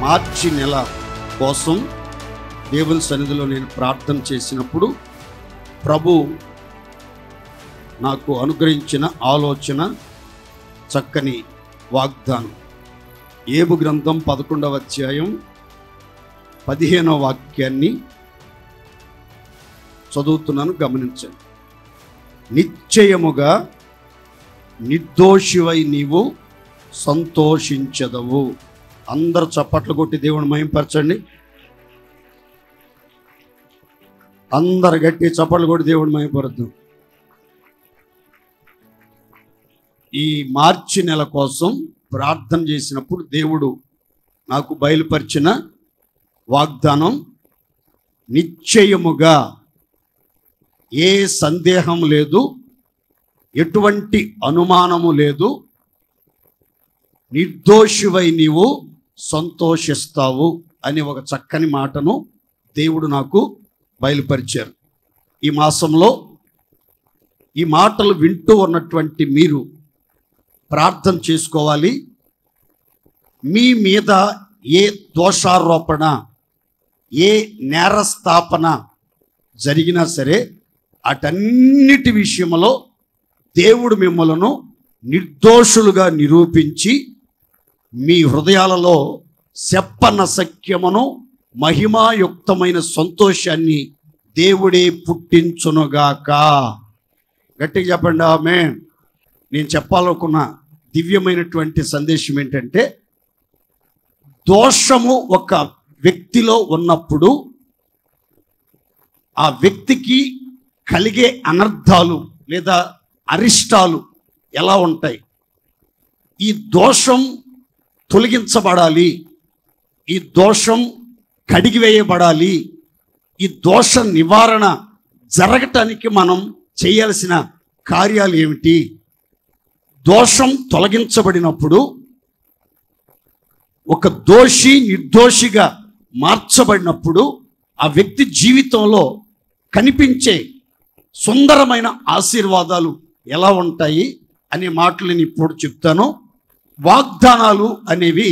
మార్చి నెల కోసం దేవుని సన్నిధిలో నేను ప్రార్థన చేసినప్పుడు ప్రభు నాకు అనుగ్రహించిన ఆలోచన చక్కని వాగ్దానం. ఏబు గ్రంథం 11వ అధ్యాయం 15వ వాక్యాన్ని చదువుతున్నాను, గమనించండి. నిశ్చయముగా నిర్దోషివై నీవు సంతోషించదవు. అందరూ చప్పట్లు కొట్టి దేవుని మహిమపరచండి. అందరు గట్టి చప్పట్లు కొట్టి దేవుని మహిమపరచు. ఈ మార్చి నెల కోసం ప్రార్థన చేసినప్పుడు దేవుడు నాకు బయలుపరిచిన వాగ్దానం, నిశ్చయముగా, ఏ సందేహం లేదు, ఎటువంటి అనుమానము లేదు, నిర్దోషివై నీవు సంతోషిస్తావు అని ఒక చక్కని మాటను దేవుడు నాకు బయలుపరిచారు. ఈ మాసంలో ఈ మాటలు వింటూ ఉన్నటువంటి మీరు ప్రార్థన చేసుకోవాలి. మీ మీద ఏ దోషారోపణ, ఏ నేరస్థాపన జరిగినా సరే అటన్నిటి విషయంలో దేవుడు మిమ్మలను నిర్దోషులుగా నిరూపించి మీ హృదయాలలో చెప్పనశక్యమును మహిమాయుక్తమైన సంతోషాన్ని దేవుడే పుట్టించునుగాక. గట్టిగా చెప్పండి ఆమేన్. నేను చెప్పాలనుకున్న దివ్యమైనటువంటి సందేశం ఏంటంటే, దోషము ఒక వ్యక్తిలో ఉన్నప్పుడు ఆ వ్యక్తికి కలిగే అనర్థాలు లేదా అరిష్టాలు ఎలా ఉంటాయి. ఈ దోషం తొలగించబడాలి, ఈ దోషం కడిగివేయబడాలి, ఈ దోష నివారణ జరగటానికి మనం చేయాల్సిన కార్యాలు ఏమిటి? దోషం తొలగించబడినప్పుడు ఒక దోషి నిర్దోషిగా మార్చబడినప్పుడు ఆ వ్యక్తి జీవితంలో కనిపించే సుందరమైన ఆశీర్వాదాలు ఎలా ఉంటాయి అనే మాటలు నేను ఇప్పుడు చెప్తాను. వాగ్దానాలు అనేవి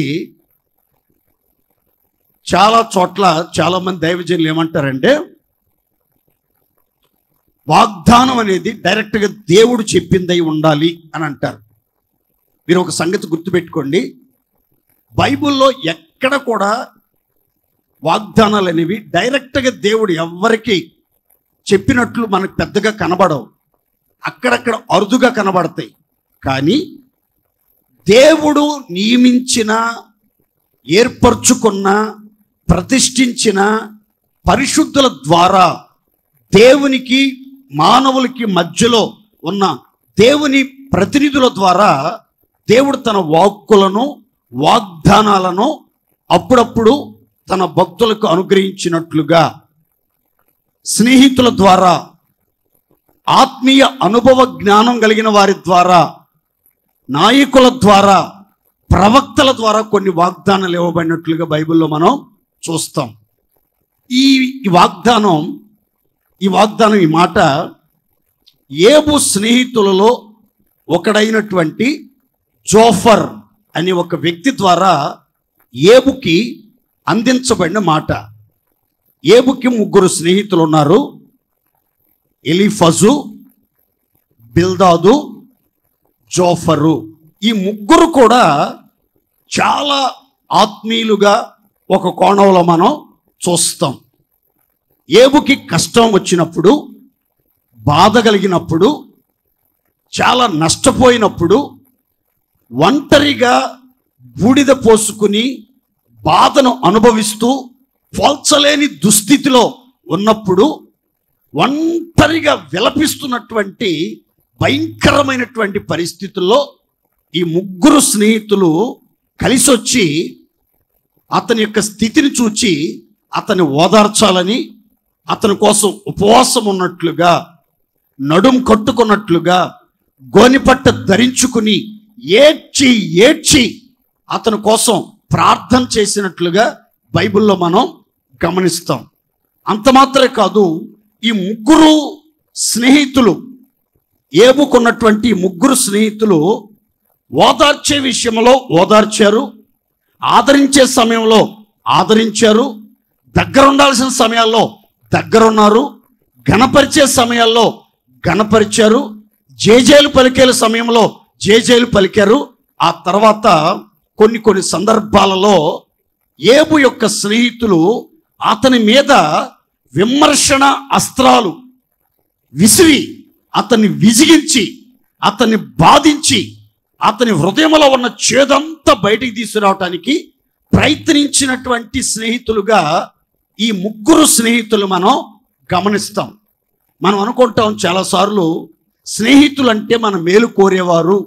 చాలా చోట్ల చాలామంది దైవజనులు ఏమంటారంటే, వాగ్దానం అనేది డైరెక్ట్గా దేవుడు చెప్పిందై ఉండాలి అని అంటారు. మీరు ఒక సంగతి గుర్తుపెట్టుకోండి, బైబిల్లో ఎక్కడ కూడా వాగ్దానాలు అనేవి డైరెక్ట్గా దేవుడు ఎవ్వరికి చెప్పినట్లు మనకు పెద్దగా కనబడవు. అక్కడక్కడ అరుదుగా కనబడతాయి. కానీ దేవుడు నియమించిన, ఏర్పరచుకున్న, ప్రతిష్ఠించిన పరిశుద్ధుల ద్వారా దేవునికి మానవులకి మధ్యలో ఉన్న దేవుని ప్రతినిధుల ద్వారా దేవుడు తన వాక్కులను, వాగ్దానాలను అప్పుడప్పుడు తన భక్తులకు అనుగ్రహించినట్లుగా, స్నేహితుల ద్వారా, ఆత్మీయ అనుభవ జ్ఞానం కలిగిన వారి ద్వారా, నాయకుల ద్వారా, ప్రవక్తల ద్వారా కొన్ని వాగ్దానాలు ఇవ్వబడినట్లుగా బైబిల్లో మనం చూస్తాం. ఈ వాగ్దానం ఈ మాట ఏబు స్నేహితులలో ఒకడైనటువంటి జోఫర్ అనే ఒక వ్యక్తి ద్వారా ఏబుకి అందించబడిన మాట. ఏబుకి 3 స్నేహితులు ఉన్నారు, ఎలీఫజు, బిల్దాదు, జోఫరు. ఈ 3 కూడా చాలా ఆత్మీయులుగా ఒక కోణంలో మనం చూస్తాం. ఏబుకి కష్టం వచ్చినప్పుడు, బాధ కలిగినప్పుడు, చాలా నష్టపోయినప్పుడు, ఒంటరిగా బూడిద పోసుకుని బాధను అనుభవిస్తూ పోల్చలేని దుస్థితిలో ఉన్నప్పుడు, ఒంటరిగా విలపిస్తున్నటువంటి భయంకరమైనటువంటి పరిస్థితుల్లో ఈ 3 స్నేహితులు కలిసి వచ్చి అతని యొక్క స్థితిని చూచి అతన్ని ఓదార్చాలని, అతని కోసం ఉపవాసం ఉన్నట్లుగా, నడుం కట్టుకున్నట్లుగా, గోనిపట్ట ధరించుకుని ఏడ్చి ఏడ్చి అతని కోసం ప్రార్థన చేసినట్లుగా బైబిల్లో మనం గమనిస్తాం. అంత మాత్రమే కాదు, ఈ 3 స్నేహితులు, ఏబుకున్నటువంటి 3 స్నేహితులు ఓదార్చే విషయంలో ఓదార్చారు, ఆదరించే సమయంలో ఆదరించారు, దగ్గర ఉండాల్సిన సమయాల్లో దగ్గరున్నారు, ఘనపరిచే సమయాల్లో ఘనపరిచారు, జేజేలు పలికే సమయంలో జేజేలు పలికారు. ఆ తర్వాత కొన్ని సందర్భాలలో ఏబు యొక్క స్నేహితులు అతని మీద విమర్శన అస్త్రాలు విసిరి అతన్ని విసిగించి అతన్ని బాధించి అతని హృదయంలో ఉన్న చేదంతా బయటికి తీసుకురావటానికి ప్రయత్నించినటువంటి స్నేహితులుగా ఈ ముగ్గురు స్నేహితులు మనం గమనిస్తాం. మనం అనుకుంటాం చాలాసార్లు స్నేహితులు అంటే మన మేలు కోరేవారు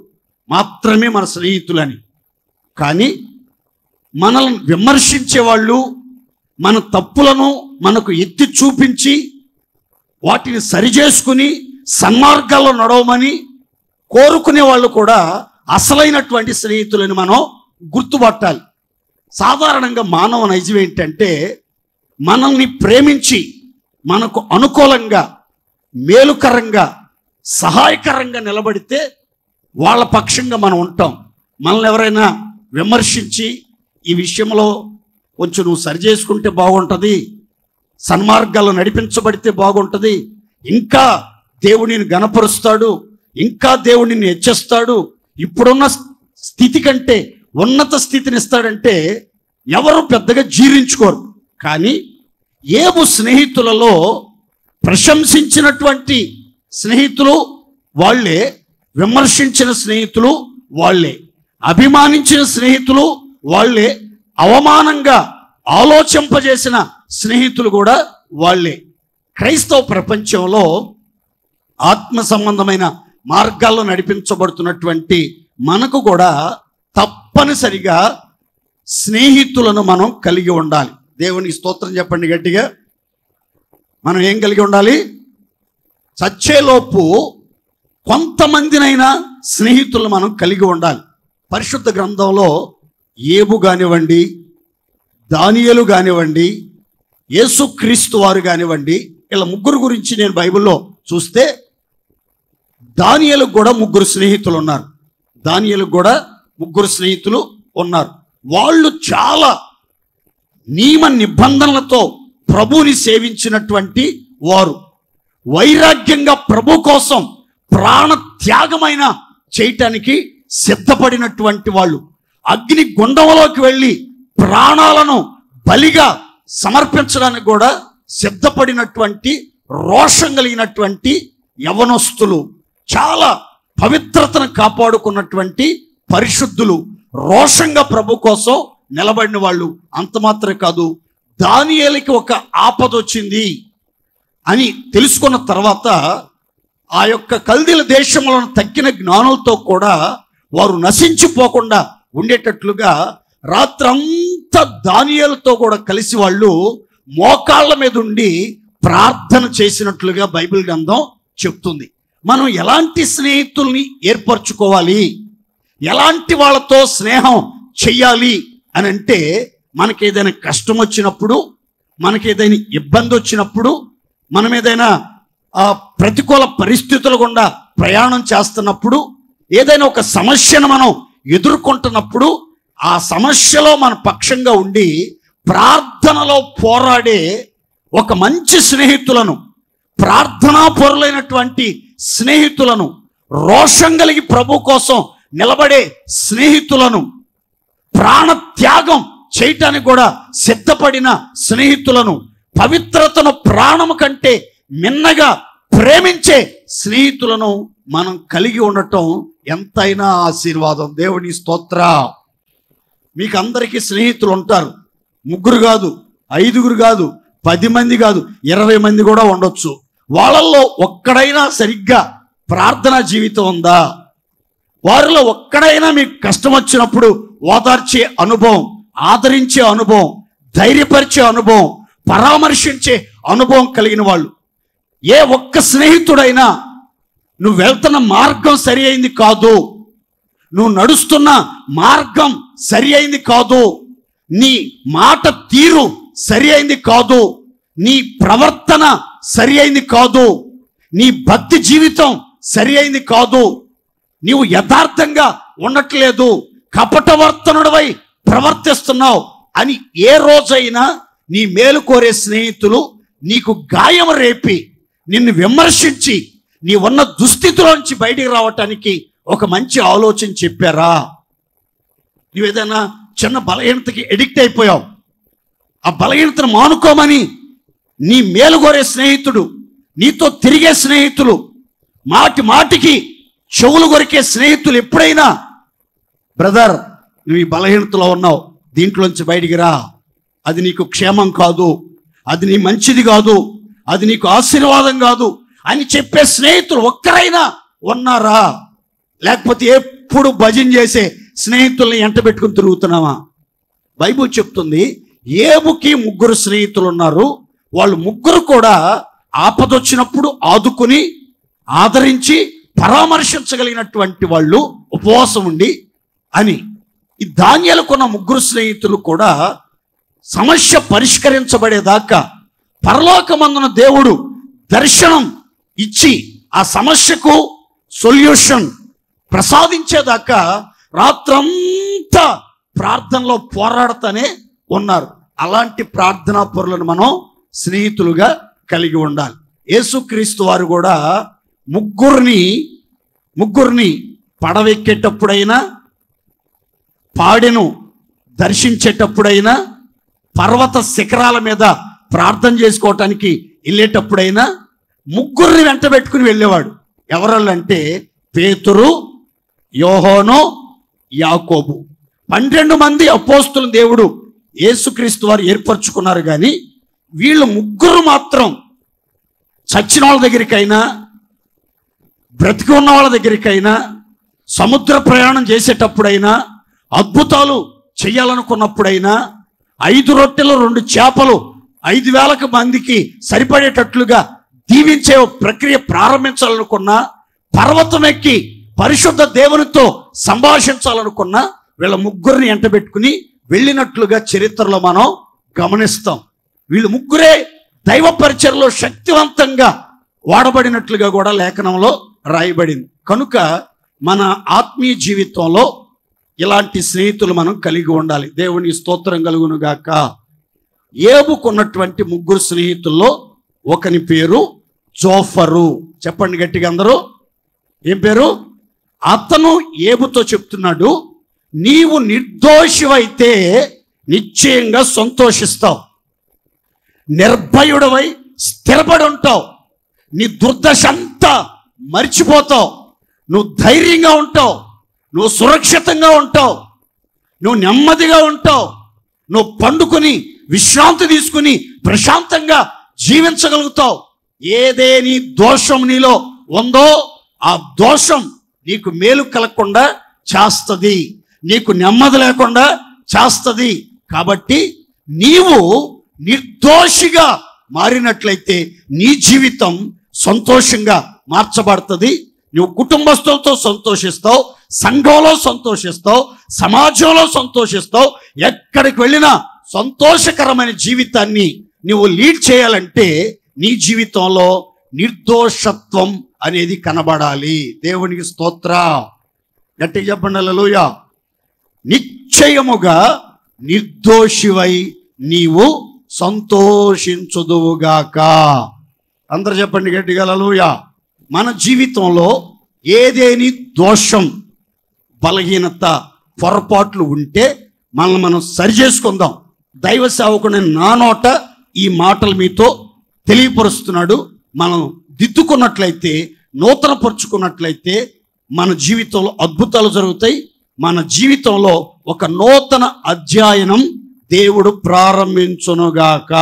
మాత్రమే మన స్నేహితులని. కానీ మనల్ని విమర్శించేవాళ్ళు, మన తప్పులను మనకు ఎత్తి చూపించి వాటిని సరిచేసుకుని సన్మార్గాల్లో నడవమని కోరుకునే వాళ్ళు కూడా అసలైనటువంటి స్నేహితులని మనం గుర్తుపట్టాలి. సాధారణంగా మానవ నైజం ఏంటంటే మనల్ని ప్రేమించి మనకు అనుకూలంగా మేలుకరంగా సహాయకరంగా నిలబడితే వాళ్ళ పక్షంగా మనం ఉంటాం. మనల్ని ఎవరైనా విమర్శించి ఈ విషయంలో కొంచెం నువ్వు సరి చేసుకుంటే బాగుంటుంది, సన్మార్గాల్లో నడిపించబడితే బాగుంటుంది, ఇంకా దేవుడిని గణపరుస్తాడు, ఇంకా దేవుడిని హెచ్చిస్తాడు, ఇప్పుడున్న స్థితి కంటే ఉన్నత స్థితిని ఇస్తాడంటే ఎవరు పెద్దగా జీర్ణించుకోరు. కానీ ఏబు స్నేహితులలో ప్రశంసించినటువంటి స్నేహితులు వాళ్ళే, విమర్శించిన స్నేహితులు వాళ్ళే, అభిమానించిన స్నేహితులు వాళ్ళే, అవమానంగా ఆలోచింపజేసిన స్నేహితులు కూడా వాళ్ళే. క్రైస్తవ ప్రపంచంలో ఆత్మ సంబంధమైన మార్గాల్లో నడిపించబడుతున్నటువంటి మనకు కూడా తప్పనిసరిగా స్నేహితులను మనం కలిగి ఉండాలి. దేవునికి స్తోత్రం చెప్పండి గట్టిగా. మనం ఏం కలిగి ఉండాలి? చచ్చేలోపు కొంతమందినైనా స్నేహితులను మనం కలిగి ఉండాలి. పరిశుద్ధ గ్రంథంలో ఏబు కానివ్వండి, దానియేలు కానివ్వండి, యేసుక్రీస్తు వారు కానివ్వండి, ఇలా ముగ్గురు గురించి నేను బైబిల్లో చూస్తే దానియేలుకు కూడా ముగ్గురు స్నేహితులు ఉన్నారు. దానియేలుకు కూడా ముగ్గురు స్నేహితులు ఉన్నారు. వాళ్ళు చాలా నియమ నిబంధనలతో ప్రభువుని సేవించినటువంటి వారు, వైరాగ్యంగా ప్రభు కోసం ప్రాణ త్యాగమైన చేయటానికి సిద్ధపడినటువంటి వాళ్ళు, అగ్ని గుండంలోకి వెళ్ళి ప్రాణాలను బలిగా సమర్పించడానికి కూడా సిద్ధపడినటువంటి రోషం కలిగినటువంటి యవనస్తులు, చాలా పవిత్రతను కాపాడుకున్నటువంటి పరిశుద్ధులు, రోషంగా ప్రభు కోసం నిలబడిన వాళ్ళు. అంత మాత్రమే కాదు, దానియేలుకి ఒక ఆపద వచ్చింది అని తెలుసుకున్న తర్వాత ఆ యొక్క కల్దీల దేశంలో తక్కిన జ్ఞానులతో కూడా వారు నశించిపోకుండా ఉండేటట్లుగా రాత్రంతా దానియేలుతో కూడా కలిసి వాళ్ళు మోకాళ్ళ మీద ఉండి ప్రార్థన చేసినట్లుగా బైబిల్ గ్రంథం చెప్తుంది. మనం ఎలాంటి స్నేహితుల్ని ఏర్పరచుకోవాలి, ఎలాంటి వాళ్ళతో స్నేహం చెయ్యాలి అని అంటే, మనకి ఏదైనా కష్టం వచ్చినప్పుడు, మనకి ఏదైనా ఇబ్బంది వచ్చినప్పుడు, మనం ఏదైనా ప్రతికూల పరిస్థితుల గుండా ప్రయాణం చేస్తున్నప్పుడు, ఏదైనా ఒక సమస్యను మనం ఎదుర్కొంటున్నప్పుడు, ఆ సమస్యలో మన పక్షంగా ఉండి ప్రార్థనలో పోరాడే ఒక మంచి స్నేహితులను, ప్రార్థనాపరులైనటువంటి స్నేహితులను, రోషం కలిగి ప్రభు కోసం నిలబడే స్నేహితులను, ప్రాణ త్యాగం చేయటానికి కూడా సిద్ధపడిన స్నేహితులను, పవిత్రతను ప్రాణము కంటే మిన్నగా ప్రేమించే స్నేహితులను మనం కలిగి ఉండటం ఎంతైనా ఆశీర్వాదం. దేవుని స్తోత్ర. మీకు అందరికీ స్నేహితులు ఉంటారు. ముగ్గురు కాదు, ఐదుగురు కాదు, 10 మంది కాదు, 20 మంది కూడా ఉండొచ్చు. వాళ్ళల్లో ఒక్కడైనా సరిగ్గా ప్రార్థనా జీవితం ఉందా? వారిలో ఒక్కడైనా మీకు కష్టం వచ్చినప్పుడు ఓదార్చే అనుభవం, ఆదరించే అనుభవం, ధైర్యపరిచే అనుభవం, పరామర్శించే అనుభవం కలిగిన వాళ్ళు. ఏ ఒక్క స్నేహితుడైనా నువ్వు వెళ్తున్న మార్గం సరి అయింది కాదు, నువ్వు నడుస్తున్న మార్గం సరి అయింది కాదు, నీ మాట తీరు సరి అయింది కాదు, నీ ప్రవర్తన సరి అయింది కాదు, నీ భక్తి జీవితం సరి అయింది కాదు, నీవు యథార్థంగా ఉండట్లేదు, కపటవర్తనుడివై ప్రవర్తిస్తున్నావు అని ఏ రోజైనా నీ మేలు కోరే స్నేహితులు నీకు గాయం రేపి నిన్ను విమర్శించి నీ ఉన్న దుస్థితిలోంచి బయటికి రావటానికి ఒక మంచి ఆలోచన చెప్పారా? నువ్వేదైనా చిన్న బలహీనతకి ఎడిక్ట్ అయిపోయావు, ఆ బలహీనతను మానుకోమని నీ మేలు కోరే స్నేహితుడు, నీతో తిరిగే స్నేహితులు, మాటి మాటికి చెవులు కొరికే స్నేహితులు ఎప్పుడైనా బ్రదర్ నువ్వు ఈ బలహీనతలో ఉన్నావు, దీంట్లోంచి బయటికి రా, అది నీకు క్షేమం కాదు, అది నీ మంచిది కాదు, అది నీకు ఆశీర్వాదం కాదు అని చెప్పే స్నేహితులు ఒక్కరైనా ఉన్నారా? లేకపోతే ఎప్పుడు భజన చేసే స్నేహితుల్ని ఎంట పెట్టుకుని తిరుగుతున్నావా? బైబిల్ చెప్తుంది ఏబుకి 3 స్నేహితులు ఉన్నారు. వాళ్ళు 3 కూడా ఆపదొచ్చినప్పుడు ఆదుకుని ఆదరించి పరామర్శించగలిగినటువంటి వాళ్ళు, ఉపవాసం ఉండి అని. ఈ దానియేలుకున్న 3 స్నేహితులు కూడా సమస్య పరిష్కరించబడేదాకా పరలోకమందున దేవుడు దర్శనం ఇచ్చి ఆ సమస్యకు సొల్యూషన్ ప్రసాదించేదాకా రాత్రంతా ప్రార్థనలో పోరాడుతూనే ఉన్నారు. అలాంటి ప్రార్థనా పరులను మనం స్నేహితులుగా కలిగి ఉండాలి. యేసుక్రీస్తు వారు కూడా ముగ్గురిని పడవెక్కేటప్పుడైనా, పాడెను దర్శించేటప్పుడైనా, పర్వత శిఖరాల మీద ప్రార్థన చేసుకోవటానికి వెళ్ళేటప్పుడైనా 3 వెంట పెట్టుకుని వెళ్ళేవాడు. ఎవరంటే పేతురు, యోహాను, యాకోబు. 12 మంది అపోస్తులను దేవుడు యేసుక్రీస్తు వారు ఏర్పరచుకున్నారు. కానీ వీళ్ళు 3 మాత్రం చచ్చిన వాళ్ళ దగ్గరికైనా, బ్రతికి ఉన్న వాళ్ళ దగ్గరికైనా, సముద్ర ప్రయాణం చేసేటప్పుడైనా, అద్భుతాలు చేయాలనుకున్నప్పుడైనా, 5 రొట్టెలు 2 చేపలు 5,000 మందికి సరిపడేటట్లుగా దీవించే ప్రక్రియ ప్రారంభించాలనుకున్నా, పర్వతం ఎక్కి పరిశుద్ధ దేవునితో సంభాషించాలనుకున్నా వీళ్ళ 3 ఎంటబెట్టుకుని వెళ్ళినట్లుగా చరిత్రలో మనం గమనిస్తాం. వీళ్ళు 3 దైవ పరిచర్యలో శక్తివంతంగా వాడబడినట్లుగా కూడా లేఖనంలో రాయబడింది. కనుక మన ఆత్మీయ జీవితంలో ఇలాంటి స్నేహితులు మనం కలిగి ఉండాలి. దేవునికి స్తోత్రం కలుగును గాక. ఏబుకున్నటువంటి 3 స్నేహితుల్లో ఒకని పేరు జోఫరు. చెప్పండి గట్టిగా అందరూ, ఏం పేరు? అతను ఏబుతో చెప్తున్నాడు, నీవు నిర్దోషివైతే నిశ్చయంగా సంతోషిస్తావు, నిర్భయుడవై స్థిరపడి ఉంటావు, నీ దుర్దశ అంతా మర్చిపోతావు, నువ్వు ధైర్యంగా ఉంటావు, నువ్వు సురక్షితంగా ఉంటావు, నువ్వు నెమ్మదిగా ఉంటావు, నువ్వు పండుకొని విశ్రాంతి తీసుకుని ప్రశాంతంగా జీవించగలుగుతావు. ఏదేని దోషం నీలో ఉందో ఆ దోషం నీకు మేలు కలగకుండా చేస్తుంది, నీకు నెమ్మది లేకుండా చేస్తుంది. కాబట్టి నీవు నిర్దోషిగా మారినట్లయితే నీ జీవితం సంతోషంగా మార్చబడుతుంది. నువ్వు కుటుంబస్తులతో సంతోషిస్తావు, సంఘంలో సంతోషిస్తావు, సమాజంలో సంతోషిస్తావు. ఎక్కడికి వెళ్ళినా సంతోషకరమైన జీవితాన్ని నువ్వు లీడ్ చేయాలంటే నీ జీవితంలో నిర్దోషత్వం అనేది కనబడాలి. దేవునికి స్తోత్ర. గట్టిగా చెప్పండి హల్లెలూయా. నిశ్చయముగా నిర్దోషివై నీవు సంతోషించుదువుగాక. అందరూ చెప్పండి గట్టిగా హల్లెలూయా. మన జీవితంలో ఏదేని దోషం, బలహీనత, పొరపాట్లు ఉంటే మనల్ని మనం సరి చేసుకుందాం. దైవ సేవకుని నా నోట ఈ మాటలు మీతో తెలియపరుస్తున్నాడు. మనం దిద్దుకున్నట్లయితే, నూతన పరుచుకున్నట్లయితే మన జీవితంలో అద్భుతాలు జరుగుతాయి. మన జీవితంలో ఒక నూతన అధ్యాయనం దేవుడు ప్రారంభించునుగాక.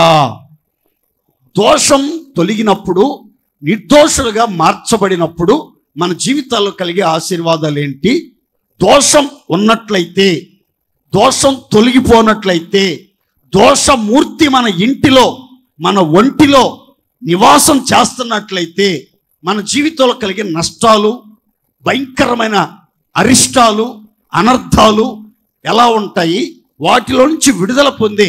దోషం తొలగినప్పుడు, నిర్దోషులుగా మార్చబడినప్పుడు మన జీవితాల్లో కలిగే ఆశీర్వాదాలు ఏంటి? దోషం ఉన్నట్లయితే, దోషం తొలగిపోనట్లయితే, దోషమూర్తి మన ఇంటిలో, మన ఒంటిలో నివాసం చేస్తున్నట్లయితే మన జీవితంలో కలిగే నష్టాలు, భయంకరమైన అరిష్టాలు, అనర్థాలు ఎలా ఉంటాయి? వాటిలో నుంచి విడుదల పొందే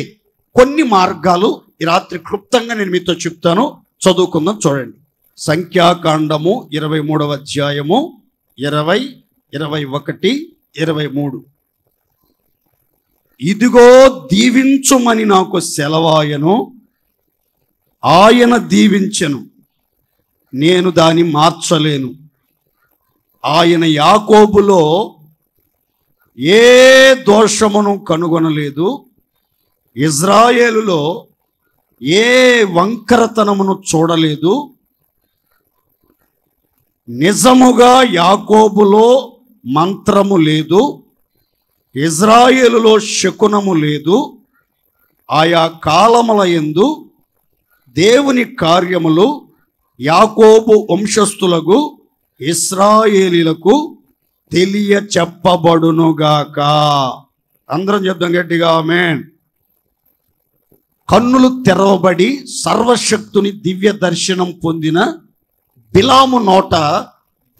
కొన్ని మార్గాలు ఈ రాత్రి క్లుప్తంగా నేను మీతో చెప్తాను. చదువుకుందాం. చూడండి, సంఖ్యాకాండము 23వ అధ్యాయము 20, 21, 23. ఇదిగో దీవించుమని నాకు సెలవాయను, ఆయన దీవించెను, నేను దాన్ని మార్చలేను. ఆయన యాకోబులో ఏ దోషమును కనుగొనలేదు, ఇజ్రాయేలులో ఏ వంకరతనమును చూడలేదు. నిజముగా యాకోబులో మంత్రము లేదు, ఇజ్రాయేలులో శకునము లేదు. ఆయా కాలముల యందు దేవుని కార్యములు యాకోబు వంశస్థులకు ఇశ్రాయేలీలకు తెలియ చెప్పబడునుగాక. అందరం చెప్దాం గట్టిగా ఆమేన్. కన్నులు తెరవబడి సర్వశక్తుని దివ్య దర్శనం పొందిన బిలాము నోట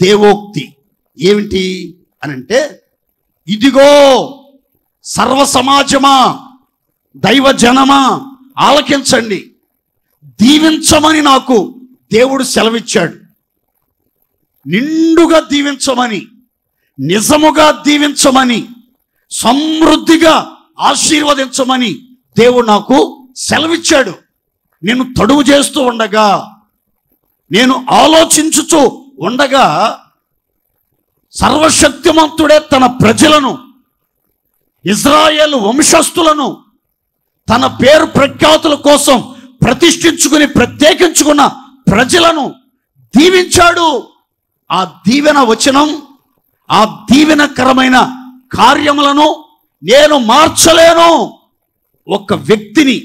దేవోక్తి ఏమిటి అనంటే, ఇదిగో సర్వ సమాజమా, దైవ జనమా ఆలకించండి, దీవించమని నాకు దేవుడు సెలవిచ్చాడు. నిండుగా దీవించమని, నిజముగా దీవించమని, సమృద్ధిగా ఆశీర్వదించమని దేవుడు నాకు సెలవిచ్చాడు. నేను తడువు చేస్తూ ఉండగా, నేను ఆలోచించుతూ ఉండగా, సర్వశక్తిమంతుడే తన ప్రజలను, ఇజ్రాయేలు వంశస్థులను తన పేరు ప్రఖ్యాతుల కోసం ప్రతిష్ఠించుకుని ప్రత్యేకించుకున్న ప్రజలను దీవించాడు. ఆ దీవెన వచనం, ఆ దీవెనకరమైన కార్యములను నేను మార్చలేను. ఒక వ్యక్తిని,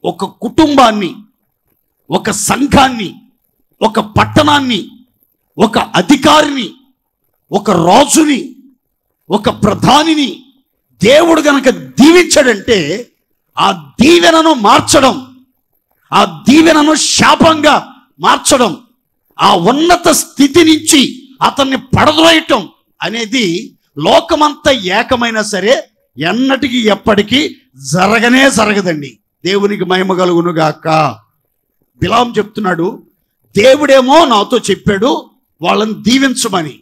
ఒక కుటుంబాన్ని, ఒక సంఘాన్ని, ఒక పట్టణాన్ని, ఒక అధికారిని, ఒక రాజుని, ఒక ప్రధానిని దేవుడు గనక దీవించాడంటే ఆ దీవెనను మార్చడం, ఆ దీవెనను శాపంగా మార్చడం, ఆ ఉన్నత స్థితి నుంచి అతన్ని పడద్రోయటం అనేది లోకమంతా ఏకమైనా సరే ఎన్నటికీ ఎప్పటికీ జరగదండి. దేవునికి మహిమ కలుగునుగాక. బిలాం చెప్తున్నాడు, దేవుడేమో నాతో చెప్పాడు వాళ్ళని దీవించమని.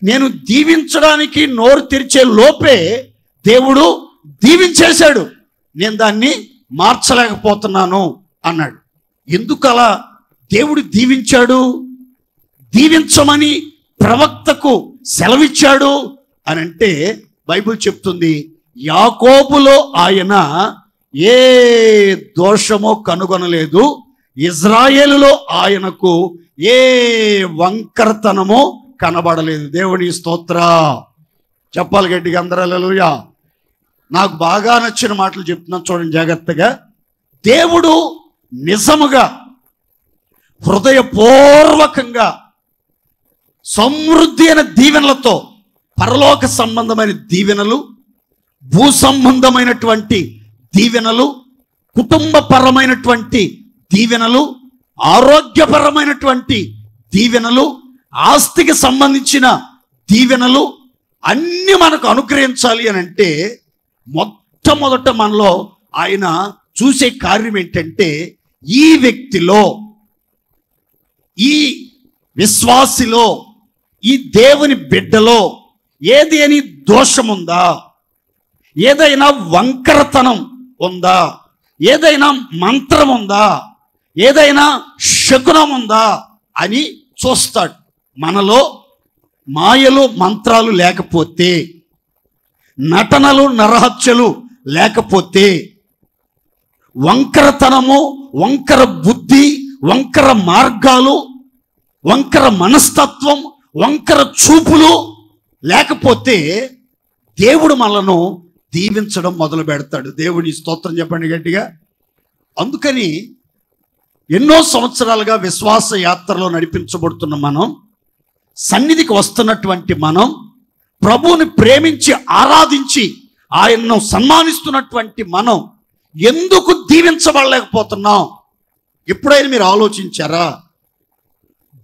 నేను దీవించడానికి నోరు తెరిచే లోపే దేవుడు దీవించేశాడు. నేను దాన్ని మార్చలేకపోతున్నాను అన్నాడు. ఎందుకలా దేవుడు దీవించాడు, దీవించమని ప్రవక్తకు సెలవిచ్చాడు అని అంటే, బైబిల్ చెప్తుంది, యాకోబులో ఆయన ఏ దోషమో కనుగొనలేదు, ఇజ్రాయేలులో ఆయనకు ఏ వంకరతనమో కనబడలేదు. దేవుని స్తోత్ర. చెప్పాలి గట్టిగా అందరూ హల్లెలూయా. నాకు బాగా నచ్చిన మాటలు చెప్తున్నాను చూడండి జాగ్రత్తగా. దేవుడు నిజముగా హృదయపూర్వకంగా సమృద్ధి అయిన దీవెనలతో, పరలోక సంబంధమైన దీవెనలు, భూ సంబంధమైనటువంటి దీవెనలు, కుటుంబపరమైనటువంటి దీవెనలు, ఆరోగ్యపరమైనటువంటి దీవెనలు, ఆస్తికి సంబంధించిన దీవెనలు అన్ని మనకు అనుగ్రహించాలి అని అంటే, మొట్టమొదట మనలో ఆయన చూసే కార్యం ఏంటంటే, ఈ వ్యక్తిలో, ఈ విశ్వాసిలో, ఈ దేవుని బిడ్డలో ఏదేని దోషముందా, ఏదైనా వంకరతనం ఉందా, ఏదైనా మంత్రం ఉందా, ఏదైనా శకునం ఉందా అని చూస్తాడు. మనలో మాయలు మంత్రాలు లేకపోతే, నటనలు నరహత్యలు లేకపోతే, వంకరతనము, వంకర బుద్ధి, వంకర మార్గాలు, వంకర మనస్తత్వం, వంకర చూపులు లేకపోతే దేవుడు మనను దీవించడం మొదలు పెడతాడు. దేవుని స్తోత్రం చెప్పండి గట్టిగా. అందుకని ఎన్నో సంవత్సరాలుగా విశ్వాస యాత్రలో నడిపించబడుతున్న మనం, సన్నిధికి వస్తున్నటువంటి మనం, ప్రభువుని ప్రేమించి ఆరాధించి ఆయన్ను సన్మానిస్తున్నటువంటి మనం ఎందుకు దీవించబడలేకపోతున్నాం? ఎప్పుడైనా మీరు ఆలోచించారా?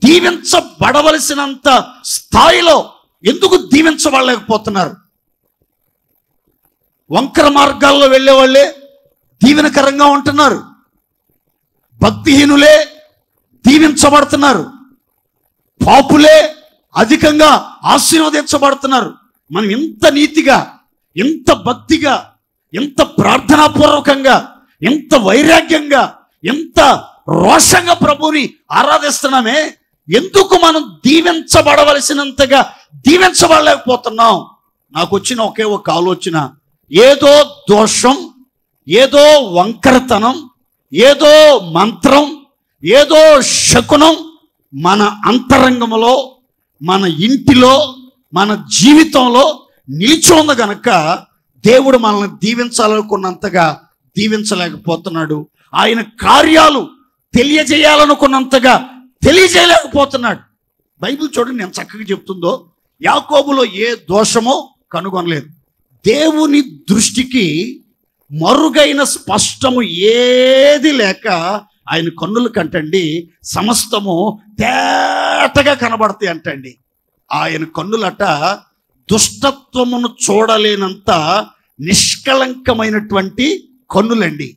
దీవించబడవలసినంత స్థాయిలో ఎందుకు దీవించబడలేకపోతున్నారు? వంకర మార్గాల్లో వెళ్ళే వాళ్ళే దీవెనకరంగా ఉంటున్నారు, భక్తిహీనులే దీవించబడుతున్నారు, పాపులే అధికంగా ఆశీర్వదించబడుతున్నారు. మనం ఇంత నీతిగా, ఇంత భక్తిగా, ఎంత ప్రార్థనాపూర్వకంగా, ఎంత వైరాగ్యంగా, ఎంత రోషంగా ప్రభుని ఆరాధిస్తున్నామే. ఎందుకు మనం దీవించబడవలసినంతగా దీవించబడలేకపోతున్నాం? నాకు వచ్చిన ఒకే ఒక ఆలోచన, ఏదో దోషం, ఏదో వంకరతనం, ఏదో మంత్రం, ఏదో శకునం మన అంతరంగంలో, మన ఇంటిలో, మన జీవితంలో నిలిచి ఉంది గనక దేవుడు మనల్ని దీవించాలనుకున్నంతగా దీవించలేకపోతున్నాడు. ఆయన కార్యాలు తెలియజేయాలనుకున్నంతగా తెలియజేయలేకపోతున్నాడు. బైబిల్ చూడండి ఎంత చక్కగా చెప్తుందో. యాకోబులో ఏ దోషమో కనుగొనలేదు. దేవుని దృష్టికి మరుగైన స్పష్టము ఏది లేక ఆయన కన్నులు కంటండి సమస్తము తేటగా కనబడతాయి అంటండి. ఆయన కన్నులట దుష్టత్వమును చూడలేనంత నిష్కళంకమైనటువంటి కన్నులండి.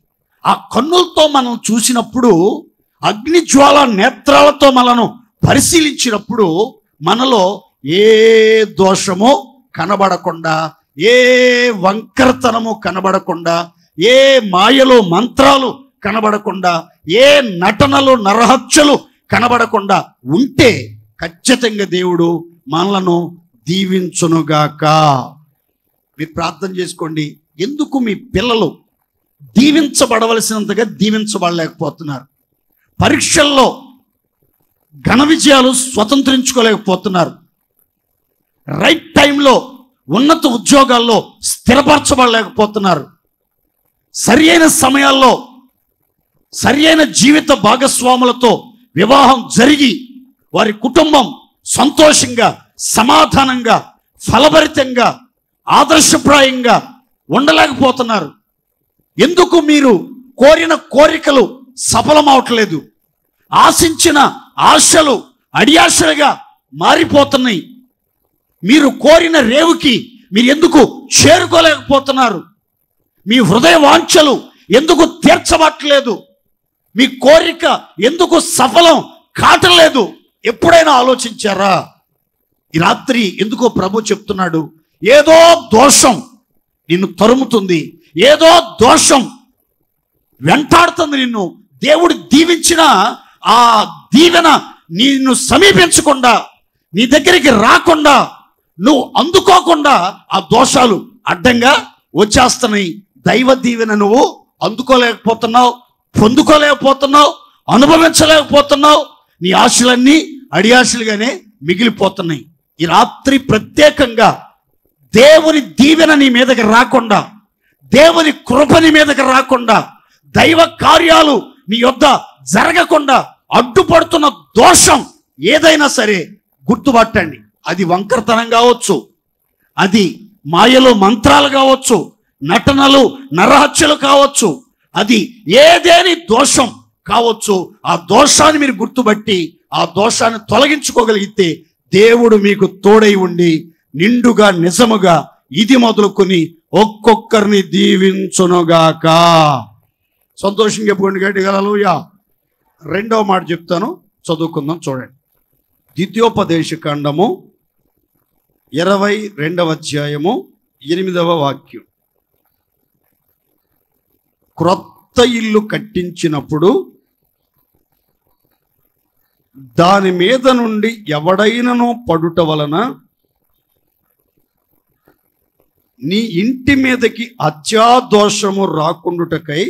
ఆ కన్నులతో మనం చూసినప్పుడు, అగ్నిజ్వాల నేత్రాలతో మనను పరిశీలించినప్పుడు మనలో ఏ దోషము కనబడకుండా, ఏ వంకరతనము కనబడకుండా, ఏ మాయలు మంత్రాలు కనబడకుండా, ఏ నటనలు నరహత్యలు కనబడకుండా ఉంటే ఖచ్చితంగా దేవుడు మనలను దీవించునుగాక. మీరు ప్రార్థన చేసుకోండి. ఎందుకు మీ పిల్లలు దీవించబడవలసినంతగా దీవించబడలేకపోతున్నారు? పరీక్షల్లో ఘన విజయాలు స్వతంత్రించుకోలేకపోతున్నారు. రైట్ టైంలో ఉన్నత ఉద్యోగాల్లో స్థిరపరచబడలేకపోతున్నారు. సరి అయిన సమయాల్లో సరి అయిన జీవిత భాగస్వాములతో వివాహం జరిగి వారి కుటుంబం సంతోషంగా, సమాధానంగా, ఫలభరితంగా, ఆదర్శప్రాయంగా ఉండలేకపోతున్నారు. ఎందుకు మీరు కోరిన కోరికలు సఫలమవట్లేదు? ఆశించిన ఆశలు అడియాశలుగా మారిపోతున్నాయి. మీరు కోరిన రేవుకి మీరు ఎందుకు చేరుకోలేకపోతున్నారు? మీ హృదయ వాంఛలు ఎందుకు తీర్చబట్టలేదు? మీ కోరిక ఎందుకు సఫలం కాటలేదు? ఎప్పుడైనా ఆలోచించారా? ఈ రాత్రి ఎందుకో ప్రభు చెప్తున్నాడు, ఏదో దోషం నిన్ను తరుముతుంది, ఏదో దోషం వెంటాడుతుంది నిన్ను. దేవుడు దీవించిన ఆ దీవెన నిన్ను సమీపించకుండా, నీ దగ్గరికి రాకుండా, నువ్వు అందుకోకుండా ఆ దోషాలు అడ్డంగా వచ్చేస్తున్నాయి. దైవ దీవెన నువ్వు అందుకోలేకపోతున్నావు, పొందుకోలేకపోతున్నావు, అనుభవించలేకపోతున్నావు. నీ ఆశలన్నీ అడియాశలుగానే మిగిలిపోతున్నాయి. ఈ రాత్రి ప్రత్యేకంగా దేవుని దీవెన నీ మీదకి రాకుండా, దేవుని కృప నీ మీదకి రాకుండా, దైవ కార్యాలు నీ యొద్ద జరగకుండా అడ్డుపడుతున్న దోషం ఏదైనా సరే గుర్తుపట్టండి. అది వంకరతనం కావచ్చు, అది మాయలు మంత్రాలు కావచ్చు, నటనలు నరహత్యలు కావచ్చు, అది ఏదేని దోషం కావచ్చు. ఆ దోషాన్ని మీరు గుర్తుపట్టి ఆ దోషాన్ని తొలగించుకోగలిగితే దేవుడు మీకు తోడై ఉండి నిండుగా నిజముగా ఇది మొదలుకొని ఒక్కొక్కరిని దీవించునుగాక. సంతోషంగా చెప్పుకోండి గట్టిగా హల్లెలూయా. రెండవ మాట చెప్తాను, చదువుకుందాం. చూడండి, ద్వితీయోపదేశ కాండము 22వ అధ్యాయము 8వ వాక్యం. క్రొత్త ఇల్లు కట్టించినప్పుడు దాని మీద నుండి ఎవడైనను పడుట వలన నీ ఇంటి మీదకి అత్యాదోషము రాకుండుటకై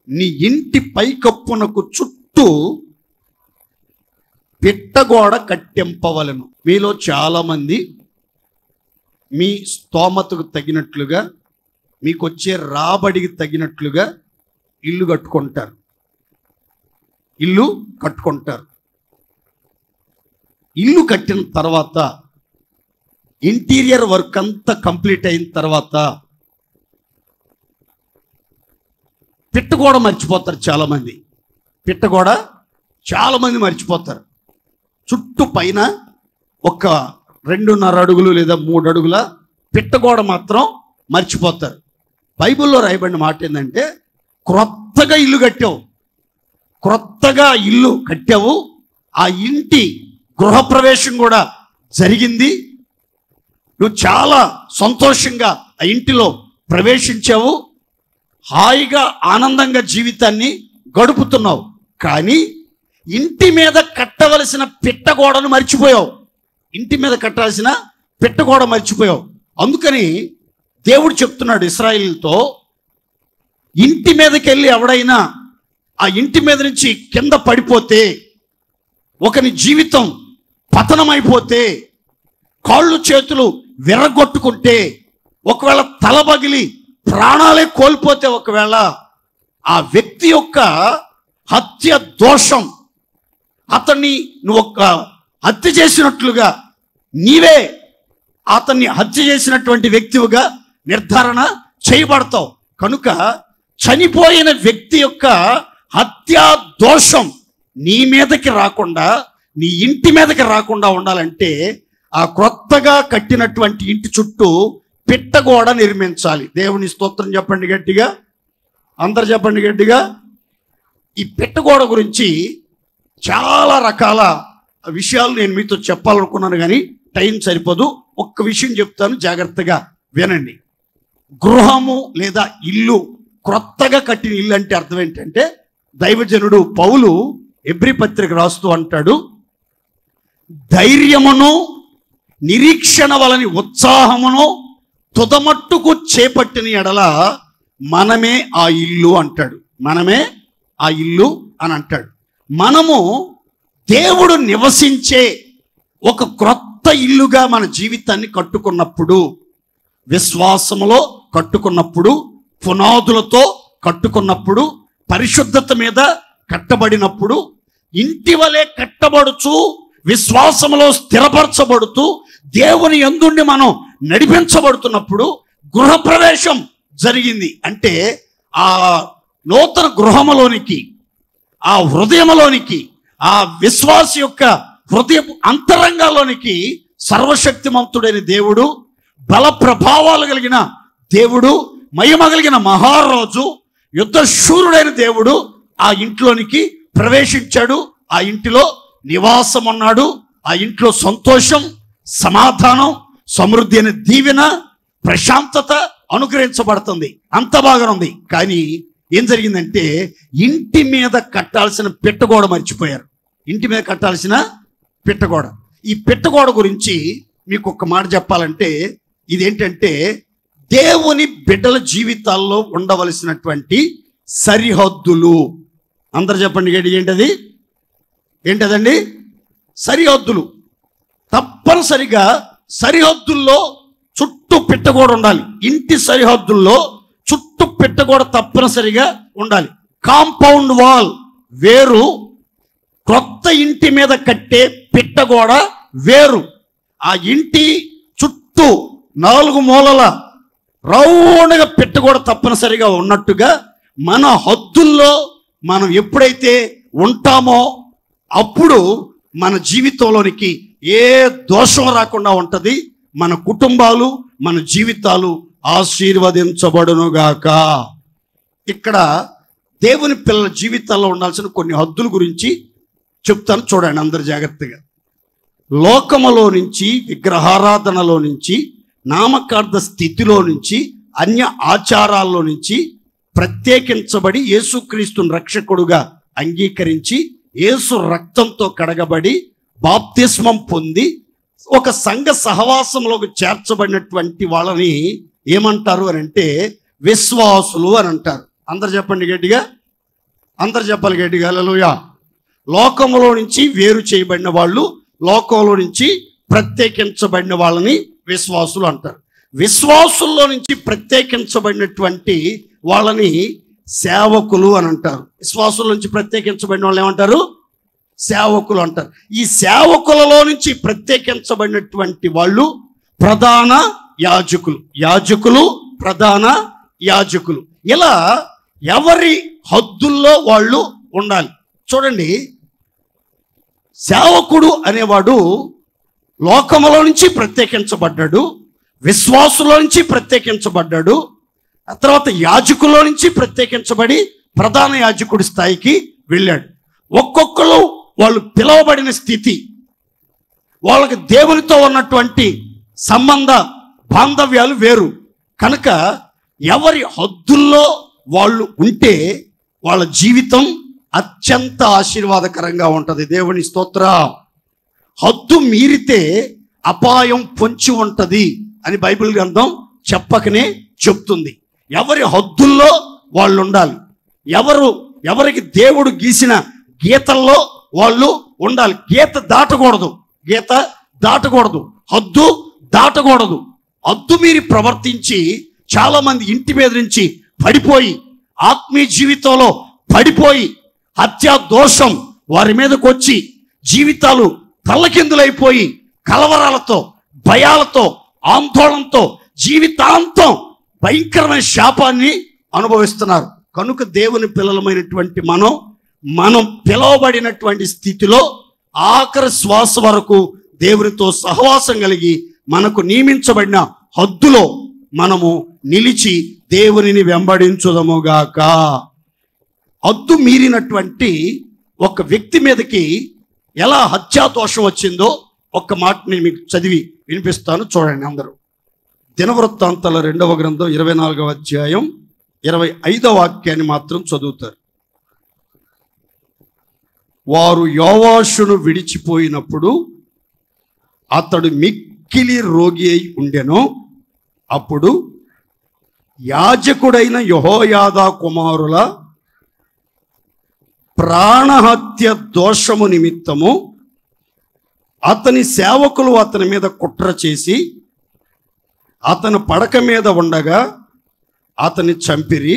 నీ ఇంటి పైకప్పునకు చుట్టూ పిట్టగోడ కట్టింపవలను. మీలో చాలామంది మీ స్తోమతకు తగినట్లుగా, మీకు వచ్చే రాబడికి తగినట్లుగా ఇల్లు కట్టుకుంటారు. ఇల్లు కట్టిన తర్వాత ఇంటీరియర్ వర్క్ అంతా కంప్లీట్ అయిన తర్వాత పిట్టగోడ మర్చిపోతారు చాలామంది. పిట్టగోడ చాలామంది మర్చిపోతారు. చుట్టూ పైన ఒక 2.5 అడుగులు లేదా 3 అడుగుల పిట్టగోడ మాత్రం మర్చిపోతారు. బైబిల్లో రాయబడిన మాట ఏంటంటే, క్రొత్తగా ఇల్లు కట్టావు, ఆ ఇంటి గృహప్రవేశం కూడా జరిగింది, నువ్వు చాలా సంతోషంగా ఆ ఇంటిలో ప్రవేశించావు, హాయిగా ఆనందంగా జీవితాన్ని గడుపుతున్నావు. కానీ ఇంటి మీద కట్టవలసిన పిట్టగోడను మర్చిపోయావు. ఇంటి మీద కట్టాల్సిన పిట్టగోడ మర్చిపోయావు. అందుకని దేవుడు చెప్తున్నాడు ఇశ్రాయేలుతో, ఇంటి మీదకి వెళ్ళి ఎవడైనా ఆ ఇంటి మీద నుంచి కింద పడిపోతే, ఒకని జీవితం పతనమైపోతే, కాళ్ళు చేతులు విరగొట్టుకుంటే, ఒకవేళ తల పగిలి ప్రాణాలే కోల్పోతే, ఒకవేళ ఆ వ్యక్తి యొక్క హత్య దోషం, అతన్ని నువ్వు ఒక హత్య చేసినట్లుగా, నీవే అతన్ని హత్య చేసినటువంటి వ్యక్తివిగా నిర్ధారణ చేయబడతావు. కనుక చనిపోయిన వ్యక్తి యొక్క హత్యా దోషం నీ మీదకి రాకుండా, నీ ఇంటి మీదకి రాకుండా ఉండాలంటే ఆ క్రొత్తగా కట్టినటువంటి ఇంటి చుట్టూ పిట్టగోడ నిర్మించాలి. దేవుని స్తోత్రం చెప్పండి గట్టిగా, అందరు చెప్పండి గట్టిగా. ఈ పిట్టగోడ గురించి చాలా రకాల విషయాలు నేను మీతో చెప్పాలనుకున్నాను, కానీ టైం సరిపోదు. ఒక్క విషయం చెప్తాను, జాగ్రత్తగా వినండి. గృహము లేదా ఇల్లు, క్రొత్తగా కట్టిన ఇల్లు అంటే అర్థం ఏంటంటే, దైవజనుడు పౌలు ఎబ్రీ పత్రిక రాస్తూ అంటాడు, ధైర్యమును నిరీక్షణ వలని ఉత్సాహమును తుదమట్టుకు చేపట్టిన ఎడల మనమే ఆ ఇల్లు అంటాడు. మనమే ఆ ఇల్లు అని అంటాడు. మనము దేవుడు నివసించే ఒక క్రొత్త ఇల్లుగా మన జీవితాన్ని కట్టుకున్నప్పుడు, విశ్వాసములో కట్టుకున్నప్పుడు, పునాదులతో కట్టుకున్నప్పుడు, పరిశుద్ధత మీద కట్టబడినప్పుడు, ఇంటి వలె కట్టబడుచు విశ్వాసములో స్థిరపరచబడుతూ దేవుని యందుండి మనం నడిపించబడుతున్నప్పుడు గృహప్రవేశం జరిగింది. అంటే ఆ నూతన గృహములోనికి, ఆ హృదయములోనికి, ఆ విశ్వాస యొక్క హృదయ అంతరంగాలోనికి సర్వశక్తిమంతుడైన దేవుడు, బల ప్రభావాలు కలిగిన దేవుడు, మహిమ కలిగిన మహారాజు, యుద్ధ శూరుడైన దేవుడు ఆ ఇంట్లోనికి ప్రవేశించాడు. ఆ ఇంటిలో నివాసం ఉన్నాడు. ఆ ఇంట్లో సంతోషం, సమాధానం, సమృద్ధి అనే దీవెన, ప్రశాంతత అనుగ్రహించబడుతుంది. అంత బాగానే ఉంది. కానీ ఏం జరిగిందంటే, ఇంటి మీద కట్టాల్సిన పిట్టగోడ మర్చిపోయారు. ఇంటి మీద కట్టాల్సిన పిట్టగోడ. ఈ పిట్టగోడ గురించి మీకు ఒక మాట చెప్పాలంటే, ఇదేంటంటే దేవుని బిడ్డల జీవితాల్లో ఉండవలసినటువంటి సరిహద్దులు. అందరు చెప్పండి ఏంటది? ఏంటదండి? సరిహద్దులు. తప్పనిసరిగా సరిహద్దుల్లో చుట్టూ పిట్టగోడ ఉండాలి. ఇంటి సరిహద్దుల్లో చుట్టూ పిట్టగోడ తప్పనిసరిగా ఉండాలి. కాంపౌండ్ వాల్ వేరు, క్రొత్త ఇంటి మీద కట్టే పిట్టగోడ వేరు. ఆ ఇంటి చుట్టూ 4 మూలల రౌండ్గా పిట్టగోడ తప్పనిసరిగా ఉన్నట్టుగా మన హద్దుల్లో మనం ఎప్పుడైతే ఉంటామో అప్పుడు మన జీవితంలోనికి ఏ దోషం రాకుండా ఉంటుంది. మన కుటుంబాలు, మన జీవితాలు ఆశీర్వదించబడునుగాక. ఇక్కడ దేవుని పిల్లల జీవితాల్లో ఉండాల్సిన కొన్ని హద్దుల గురించి చెప్తాను, చూడండి అందరు జాగ్రత్తగా. లోకములో నుంచి, విగ్రహారాధనలో నుంచి, నామకార్థ స్థితిలో నుంచి, అన్య ఆచారాల్లో నుంచి ప్రత్యేకించబడి యేసుక్రీస్తుని రక్షకుడుగా అంగీకరించి యేసు రక్తంతో కడగబడి బాప్తిస్మం పొంది ఒక సంఘ సహవాసంలోకి చేర్చబడినటువంటి వాళ్ళని ఏమంటారు అని అంటే విశ్వాసులు అని అంటారు. అందరు చెప్పండి గట్టిగా, అందరు చెప్పాలి గట్టిగా. హల్లెలూయా. లోకములో నుంచి వేరు చేయబడిన వాళ్ళు, లోకంలో నుంచి ప్రత్యేకించబడిన వాళ్ళని విశ్వాసులు అంటారు. విశ్వాసుల్లో నుంచి ప్రత్యేకించబడినటువంటి వాళ్ళని సేవకులు అని అంటారు. విశ్వాసుల నుంచి ప్రత్యేకించబడిన వాళ్ళు ఏమంటారు? సేవకులు అంటారు. ఈ సేవకులలో నుంచి ప్రత్యేకించబడినటువంటి వాళ్ళు ప్రధాన యాజకులు. యాజకులు, ప్రధాన యాజకులు. ఇలా ఎవరి హద్దుల్లో వాళ్ళు ఉండాలి. చూడండి, సేవకుడు అనేవాడు లోకములో నుంచి ప్రత్యేకించబడ్డాడు, విశ్వాసులో నుంచి ప్రత్యేకించబడ్డాడు, ఆ తర్వాత యాజకులో నుంచి ప్రత్యేకించబడి ప్రధాన యాజకుడి స్థాయికి వెళ్ళాడు. ఒక్కొక్కరు వాళ్ళు పిలువబడిన స్థితి, వాళ్ళకి దేవునితో ఉన్నటువంటి సంబంధ బాంధవ్యాలు వేరు. కనుక ఎవరి హద్దుల్లో వాళ్ళు ఉంటే వాళ్ళ జీవితం అత్యంత ఆశీర్వాదకరంగా ఉంటుంది. దేవుని స్తోత్ర. హద్దు మీరితే అపాయం పొంచి ఉంటుంది అని బైబిల్ గ్రంథం చెప్పకనే చెప్తుంది. ఎవరి హద్దుల్లో వాళ్ళు ఉండాలి. ఎవరికి దేవుడు గీసిన గీతల్లో వాళ్ళు ఉండాలి. గీత దాటకూడదు, హద్దు దాటకూడదు. హద్దు మీరి ప్రవర్తించి చాలా మంది ఇంటి మీద నుంచి పడిపోయి, ఆత్మీయ జీవితంలో పడిపోయి, హత్యా దోషం వారి మీదకి వచ్చి జీవితాలు తల్లకిందులైపోయి కలవరాలతో, భయాలతో, ఆందోళనతో జీవితాంతం భయంకరమైన శాపాన్ని అనుభవిస్తున్నారు. కనుక దేవుని పిల్లలమైనటువంటి మనం పిలువబడినటువంటి స్థితిలో ఆఖరి శ్వాస వరకు దేవునితో సహవాసం కలిగి మనకు నియమించబడిన హద్దులో మనము నిలిచి దేవునిని వెంబడించుదముగాక. హద్దు మీరినటువంటి ఒక వ్యక్తి మీదకి ఎలా హత్యా దోషం వచ్చిందో ఒక్క మాట నేను మీకు చదివి వినిపిస్తాను, చూడండి అందరూ. దినవృత్తాంతాల 2వ గ్రంథం 24వ అధ్యాయం 25వ వాక్యాన్ని మాత్రం చదువుతారు. వారు యోవాషును విడిచిపోయినప్పుడు అతడు మిక్కిలి రోగి అయి ఉండెను. అప్పుడు యాజకుడైన యెహోయాదా కుమారుల ప్రాణహత్య దోషము నిమిత్తము అతని సేవకులు అతని మీద కుట్ర చేసి అతను పడక మీద ఉండగా అతన్ని చంపిరి.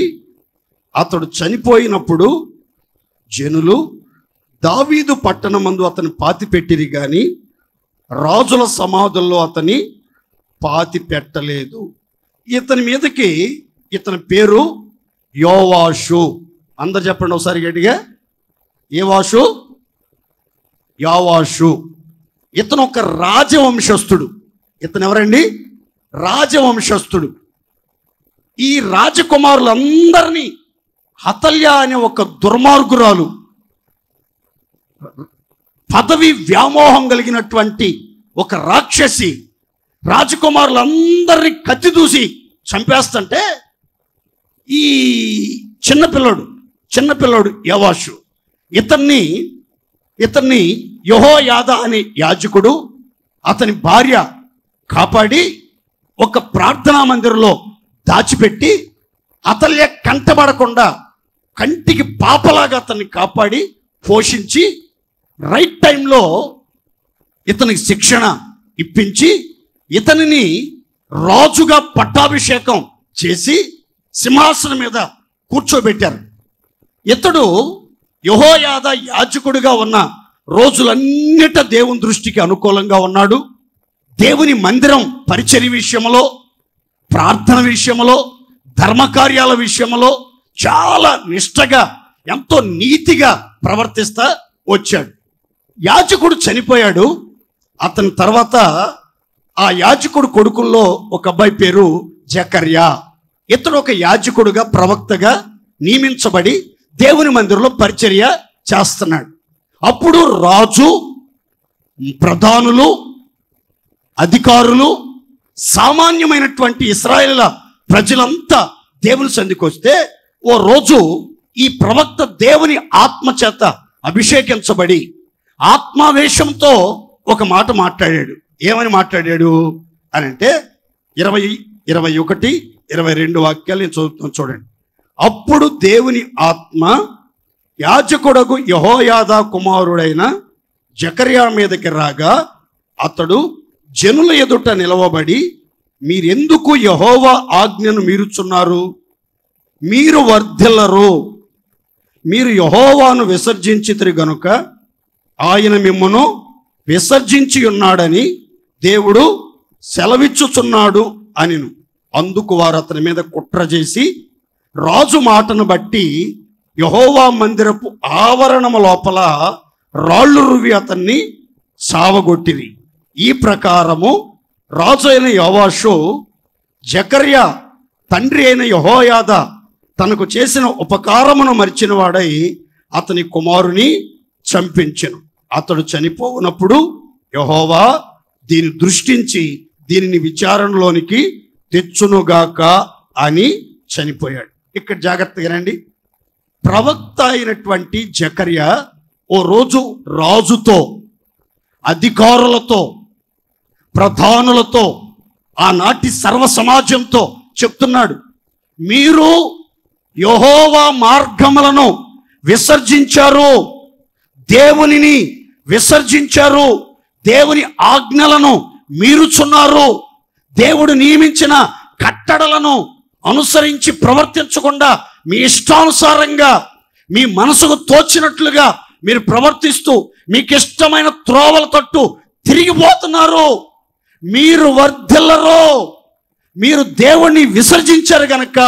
అతడు చనిపోయినప్పుడు జనులు దావీదు పట్టణమందు అతని పాతి పెట్టిరి గాని రాజుల సమాధుల్లో అతని పాతి పెట్టలేదు. ఇతని పేరు యోవాషు. అందరు చెప్పండి ఒకసారి గట్టిగా. యోవాషు. ఇతను ఒక రాజవంశస్థుడు. ఇతను ఎవరండి? రాజవంశస్థుడు. ఈ రాజకుమారులందరినీ హతల్య అనే ఒక దుర్మార్గురాలు, పదవి వ్యామోహం కలిగినటువంటి ఒక రాక్షసి రాజకుమారులందరినీ కత్తి దూసి చంపేస్తుంటే ఈ చిన్నపిల్లడు యోవాషు ఇతన్ని యెహోయాదా అనే యాజకుడు అతని భార్య కాపాడి ఒక ప్రార్థనా మందిరంలో దాచిపెట్టి అతల్య కంటబడకుండా కంటికి పాపలాగా అతన్ని కాపాడి పోషించి రైట్ టైంలో ఇతనికి శిక్షణ ఇప్పించి ఇతనిని రాజుగా పట్టాభిషేకం చేసి సింహాసనం మీద కూర్చోబెట్టారు. ఇతడు యెహోయాదా యాజకుడిగా ఉన్న రోజులన్నిట దేవుని దృష్టికి అనుకూలంగా ఉన్నాడు. దేవుని మందిరం పరిచర్య విషయంలో, ప్రార్థన విషయంలో, ధర్మకార్యాల విషయంలో చాలా నిష్టగా, ఎంతో నీతిగా ప్రవర్తిస్తా వచ్చాడు. యాజకుడు చనిపోయాడు. అతని తర్వాత ఆ యాజకుడు కొడుకుల్లో ఒక అబ్బాయి పేరు జకర్యా. ఇతడు ఒక యాజకుడుగా, ప్రవక్తగా నియమించబడి దేవుని మందిరంలో పరిచర్య చేస్తున్నాడు. అప్పుడు రాజు, ప్రధానులు, అధికారులు, సామాన్యమైనటువంటి ఇశ్రాయేలు ప్రజలంతా దేవుని సన్నిధికి వస్తే ఓ రోజు ఈ ప్రవక్త దేవుని ఆత్మ చేత అభిషేకించబడి ఆత్మావేశంతో ఒక మాట మాట్లాడాడు. ఏమని మాట్లాడాడు అని అంటే 20, 21, 22 వాక్యాలు నేను చదువుతాను, చూడండి. అప్పుడు దేవుని ఆత్మ యాజకుడకు యెహోయాదా కుమారుడైన జకర్యా మీదకి రాగా అతడు జనుల ఎదుట నిలవబడి, మీరెందుకు యెహోవా ఆజ్ఞను మీరుచున్నారు? మీరు వర్ధిల్లరు. మీరు యెహోవాను విసర్జించితిరి గనుక ఆయన మిమ్మును విసర్జించి ఉన్నాడని దేవుడు సెలవిచ్చుచున్నాడు అనిను. అందుకు వారు అతని మీద కుట్ర చేసి రాజు మాటను బట్టి యెహోవా మందిరపు ఆవరణము లోపల రాళ్ళు రువి అతన్ని సావగొట్టిరి. ఈ ప్రకారము రాజు అయిన యోవాషు జకర్యా తండ్రి అయిన యెహోయాదా తనకు చేసిన ఉపకారమును మరిచిన వాడై అతని కుమారుని చంపించెను. అతడు చనిపోవునప్పుడు యెహోవా దీన్ని దృష్టించి దీనిని విచారణలోనికి తెచ్చునుగాక అని చనిపోయాడు. ఇక్కడ జాగ్రత్తగా రండి. ప్రవక్త అయినటువంటి జకర్యా ఓ రోజు రాజుతో, అధికారులతో, ప్రధానులతో, ఆనాటి సర్వ సమాజంతో చెప్తున్నాడు, మీరు యెహోవా మార్గములను విసర్జించారు, దేవునిని విసర్జించారు, దేవుని ఆజ్ఞలను మీరుచున్నారు, దేవుడు నియమించిన కట్టడలను అనుసరించి ప్రవర్తించకుండా మీ ఇష్టానుసారంగా మీ మనసుకు తోచినట్లుగా మీరు ప్రవర్తిస్తూ మీకు ఇష్టమైన త్రోవల తట్టు తిరిగిపోతున్నారు. మీరు వర్ధిల్లరు. మీరు దేవుణ్ణి విసర్జించారు గనక,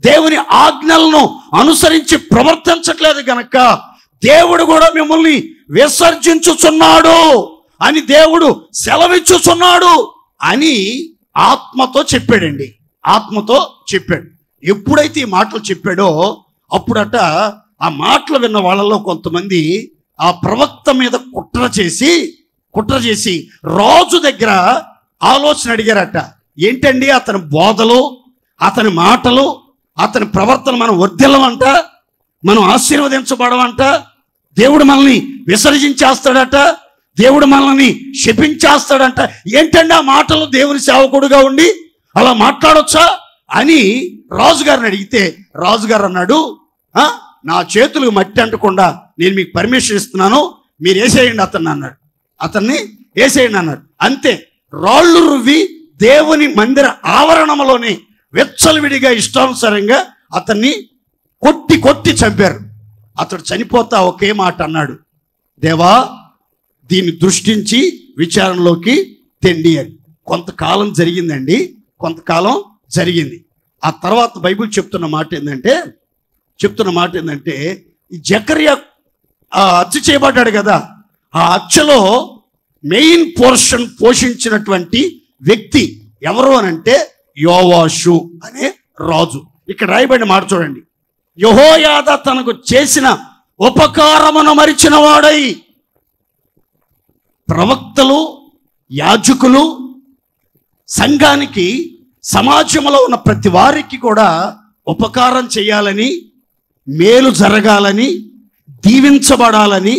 దేవుని ఆజ్ఞలను అనుసరించి ప్రవర్తించట్లేదు గనక దేవుడు కూడా మిమ్మల్ని విసర్జించుచున్నాడు అని దేవుడు సెలవిచ్చుచున్నాడు అని ఆత్మతో చెప్పాడండి. ఆత్మతో చెప్పాడు. ఎప్పుడైతే ఈ మాటలు చెప్పాడో అప్పుడట ఆ మాటలు విన్న వాళ్ళలో కొంతమంది ఆ ప్రవక్త మీద కుట్ర చేసి రాజు దగ్గర ఆలోచన అడిగారట. ఏంటండి అతని బోధలు, అతని మాటలు, అతని ప్రవర్తన మనం వర్ధిల్లమంట, మనం ఆశీర్వదించబడమంట, దేవుడు మనల్ని విసర్జించేస్తాడట, దేవుడు మనల్ని శపించేస్తాడంట. ఏంటండి ఆ మాటలు దేవుని సేవకుడుగా ఉండి అలా మాట్లాడొచ్చా అని రాజుగారిని అడిగితే రాజుగారు అన్నాడు, నా చేతులకు మట్టి అంటకుండా నేను మీకు పర్మిషన్ ఇస్తున్నాను, మీరు వేసేయండి అతన్ని అన్నాడు. అతన్ని వేసేయండి అన్నాడు. అంతే, రాళ్ళు రువ్వి దేవుని మందిర ఆవరణంలోనే వెచ్చలవిడిగా ఇష్టానుసారంగా అతన్ని కొట్టి చంపారు. అతడు చనిపోతా ఒకే మాట అన్నాడు, దేవా దీన్ని దృష్టించి విచారణలోకి తెండి అని. కొంతకాలం జరిగిందండి, కొంతకాలం జరిగింది. ఆ తర్వాత బైబిల్ చెప్తున్న మాట ఏంటంటే ఈ జకర్యా హత్య చేయబడ్డాడు కదా, ఆ హత్యలో మెయిన్ పోర్షన్ పోషించినటువంటి వ్యక్తి ఎవరు అనంటే యోవాషు అనే రాజు. ఇక్కడ రాయబడిన మాట చూడండి, యెహోయాదా తనకు చేసిన ఉపకారమును మరిచిన వాడై. ప్రవక్తలు, యాజకులు, సంఘానికి, సమాజంలో ఉన్న ప్రతి వారికి కూడా ఉపకారం చేయాలని, మేలు జరగాలని, దీవించబడాలని,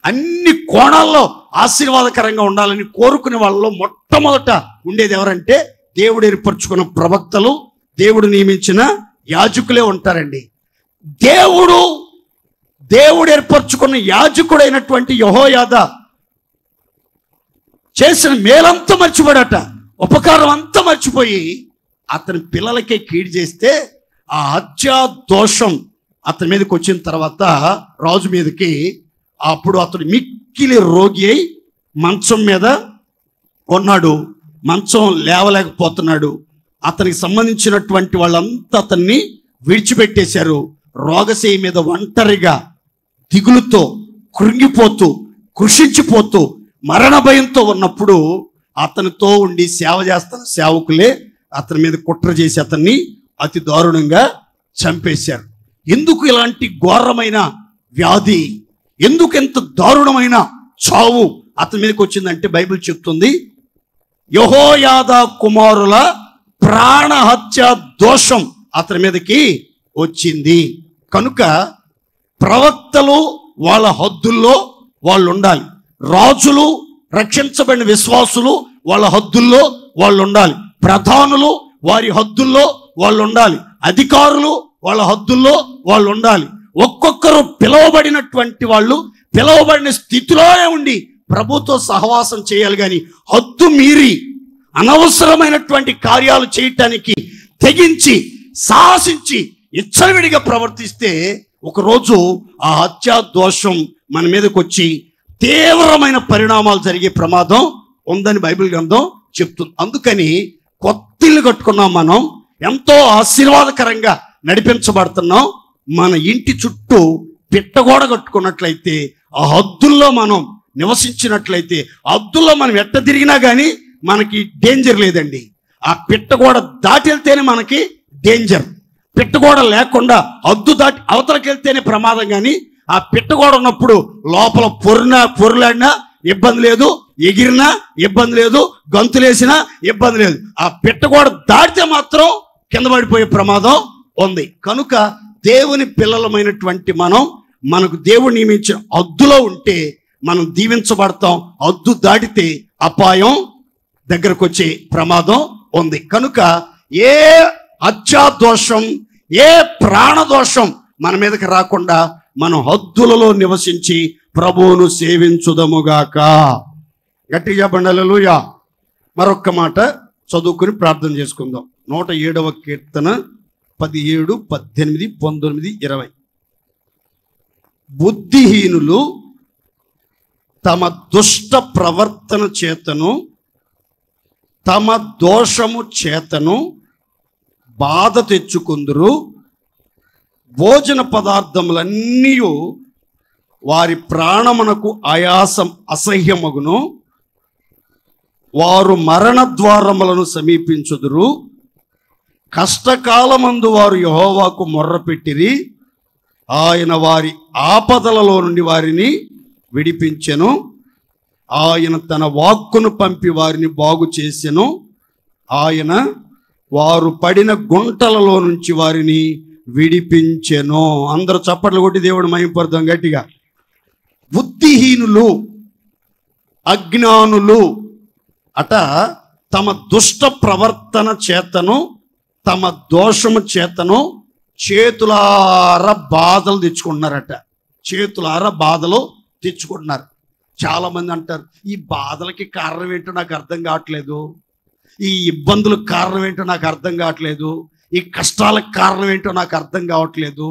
అన్ని కోణాల్లో ఆశీర్వాదకరంగా ఉండాలని కోరుకునే వాళ్ళలో మొట్టమొదట ఉండేది ఎవరంటే దేవుడు ఏర్పరచుకున్న ప్రవక్తలు, దేవుడు నియమించిన యాజకులే ఉంటారండి. దేవుడు ఏర్పరచుకున్న యాజకుడైనటువంటి యెహోయాదా చేసిన మేలంతా మర్చిపోయాడట, ఉపకారం అంతా మర్చిపోయి అతని పిల్లలకే కీడు చేస్తే ఆ హత్యా దోషం అతని మీదకి వచ్చిన తర్వాత రాజు మీదకి, అప్పుడు అతడు మిక్కిలి రోగి అయి మంచం మీద ఉన్నాడు, మంచం లేవలేకపోతున్నాడు. అతనికి సంబంధించినటువంటి వాళ్ళంతా అతన్ని విడిచిపెట్టేశారు. రోగశయ్య మీద ఒంటరిగా దిగులుతో కృంగిపోతూ కృషించిపోతూ మరణ భయంతో ఉన్నప్పుడు అతనితో ఉండి సేవ చేస్తున్న సేవకులే అతని మీద కుట్ర చేసి అతన్ని అతి దారుణంగా చంపేశారు. ఎందుకు ఇలాంటి ఘోరమైన వ్యాధి, ఎందుకు ఎంత దారుణమైన చావు అతని మీదకి వచ్చిందంటే బైబిల్ చెప్తుంది, యెహోయాదా కుమారుల ప్రాణహత్య దోషం అతని మీదకి వచ్చింది. కనుక ప్రవక్తలు వాళ్ళ హద్దుల్లో వాళ్ళు ఉండాలి, రాజులు, రక్షించబడిన విశ్వాసులు వాళ్ళ హద్దుల్లో వాళ్ళు ఉండాలి, ప్రధానులు వారి హద్దుల్లో వాళ్ళు ఉండాలి, అధికారులు వాళ్ళ హద్దుల్లో వాళ్ళు ఉండాలి. ఒక్కొక్కరు పిలువబడినటువంటి వాళ్ళు పిలువబడిన స్థితిలోనే ఉండి ప్రభుతో సహవాసం చేయాలి. కానీ హద్దు మీరి అనవసరమైనటువంటి కార్యాలు చేయటానికి తెగించి సాహసించి ఇచ్చలవిడిగా ప్రవర్తిస్తే ఒకరోజు ఆ హత్యా దోషం మన మీదకి వచ్చి తీవ్రమైన పరిణామాలు జరిగే ప్రమాదం ఉందని బైబిల్ గ్రంథం చెప్తుంది. అందుకని కొత్త ఇల్లు కట్టుకున్నాం, మనం ఎంతో ఆశీర్వాదకరంగా నడిపించబడుతున్నాం. మన ఇంటి చుట్టూ పిట్టగోడ కట్టుకున్నట్లయితే, ఆ హద్దుల్లో మనం నివసించినట్లయితే, హద్దుల్లో మనం ఎట్ట తిరిగినా కానీ మనకి డేంజర్ లేదండి. ఆ పిట్టగోడ దాటి వెళ్తేనే మనకి డేంజర్. పిట్టగోడ లేకుండా హద్దు దాటి అవతలకి వెళ్తేనే ప్రమాదం. కానీ ఆ పిట్టగోడ ఉన్నప్పుడు లోపల పొరులాడినా ఇబ్బంది లేదు, ఎగిరినా ఇబ్బంది లేదు, గంతులేసినా ఇబ్బంది లేదు. ఆ పిట్టగోడ దాటితే మాత్రం కింద పడిపోయే ప్రమాదం ఉంది. కనుక దేవుని పిల్లలమైనటువంటి మనకు దేవుడు నియమించిన హద్దులో ఉంటే మనం దీవించబడతాం. హద్దు దాటితే అపాయం దగ్గరకు వచ్చే ప్రమాదం ఉంది. కనుక ఏ హత్యాదోషం, ఏ ప్రాణదోషం మన మీదకి రాకుండా మనం హద్దులలో నివసించి ప్రభువును సేవించుదముగాక. గట్టిగా చెప్పండి హల్లెలూయా. మరొక్క మాట చదువుకుని ప్రార్థన చేసుకుందాం. 107వ కీర్తన 17, 18, 19, 20. బుద్ధిహీనులు తమ దుష్ట ప్రవర్తన చేతను తమ దోషము చేతను బాధ తెచ్చుకుందురు. భోజన పదార్థములన్నీ వారి ప్రాణమునకు ఆయాసం అసహ్యమగును. వారు మరణ ద్వారములను సమీపించుదురు. కష్టకాలమందు వారు యెహోవాకు మొర్రపెట్టిరి. ఆయన వారి ఆపదలలో నుండి వారిని విడిపించెను. ఆయన తన వాక్కును పంపి వారిని బాగు చేసెను. ఆయన వారు పడిన గుంటలలో నుంచి వారిని విడిపించెను. అందరూ చప్పట్లు కొట్టి దేవుడు మహిమపడదాం గట్టిగా. బుద్ధిహీనులు, అజ్ఞానులు అట తమ దుష్ట ప్రవర్తన చేతను తమ దోషము చేతను చేతులార బాధలు తెచ్చుకుంటున్నారట. చేతులార బాధలు తెచ్చుకుంటున్నారు. చాలామంది అంటారు, ఈ బాధలకి కారణం ఏంటో నాకు అర్థం కావట్లేదు, ఈ ఇబ్బందులకు కారణం ఏంటో నాకు అర్థం కావట్లేదు, ఈ కష్టాలకు కారణం ఏంటో నాకు అర్థం కావట్లేదు,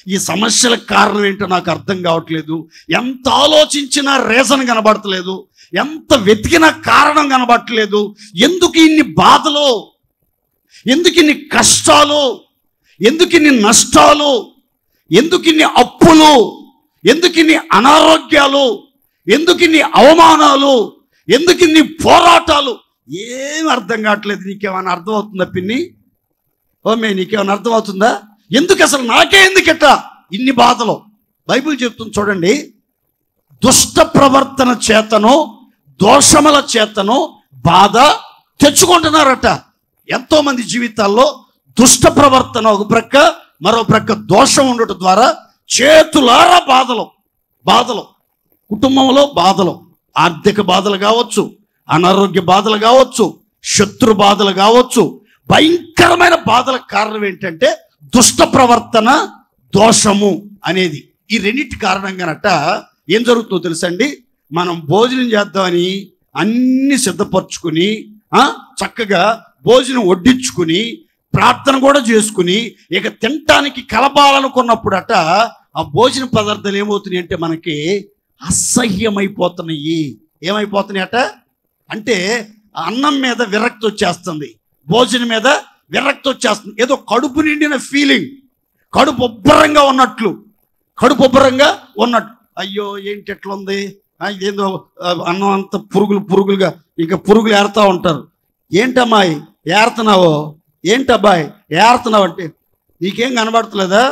ఈ సమస్యలకు కారణం ఏంటో నాకు అర్థం కావట్లేదు. ఎంత ఆలోచించినా రీజన్ కనబడతలేదు, ఎంత వెతికినా కారణం కనబడట్లేదు. ఎందుకు ఇన్ని బాధలు, ఎందుకు ఇన్ని కష్టాలు, ఎందుకు ఇన్ని నష్టాలు, ఎందుకు ఇన్ని అప్పులు, ఎందుకు ఇన్ని అనారోగ్యాలు, ఎందుకు ఇన్ని అవమానాలు, ఎందుకు ఇన్ని పోరాటాలు? ఏం అర్థం కావట్లేదు. నీకేమైనా అర్థమవుతుందా పిన్ని? ఓమే నీకేమైనా అర్థమవుతుందా? ఎందుకు అసలు నాకే ఎందుకట ఇన్ని బాధలు? బైబిల్ చెప్తుంది చూడండి. దుష్ట ప్రవర్తన చేతను దోషముల చేతను బాధ తెచ్చుకుంటున్నారట. ఎంతోమంది జీవితాల్లో దుష్ట ప్రవర్తన ఒక ప్రక్క, మరో ప్రక్క దోషం ఉండటం ద్వారా చేతులారా బాధలు, కుటుంబంలో బాధలు, ఆర్థిక బాధలు కావచ్చు, అనారోగ్య బాధలు కావచ్చు, శత్రు బాధలు కావచ్చు, భయంకరమైన బాధలకు కారణం ఏంటంటే దుష్ట ప్రవర్తన, దోషము అనేది. ఈ రెండింటి కారణంగానట ఏం జరుగుతుందో తెలుసండి. మనం భోజనం చేద్దామని అన్ని సిద్ధపరచుకుని చక్కగా భోజనం వడ్డించుకుని ప్రార్థన కూడా చేసుకుని ఇక తినటానికి కలపాలనుకున్నప్పుడట ఆ భోజన పదార్థాలు ఏమవుతున్నాయి అంటే మనకి అసహ్యమైపోతున్నాయి. ఏమైపోతున్నాయట అంటే అన్నం మీద విరక్తి వచ్చేస్తుంది, భోజనం మీద విరక్తి వచ్చేస్తుంది. ఏదో కడుపు నిండిన ఫీలింగ్, కడుపు ఉబ్బరంగా ఉన్నట్టు. అయ్యో ఏంటి ఎట్లా ఉంది, ఇదేందో అన్నం అంత పురుగులుగా ఇక పురుగులు ఏరుతూ ఉంటారు. ఏంటమ్మాయి ఏరుతున్నావో, ఏంటబ్బాయి ఏరుతున్నావు అంటే నీకేం కనబడతలేదా?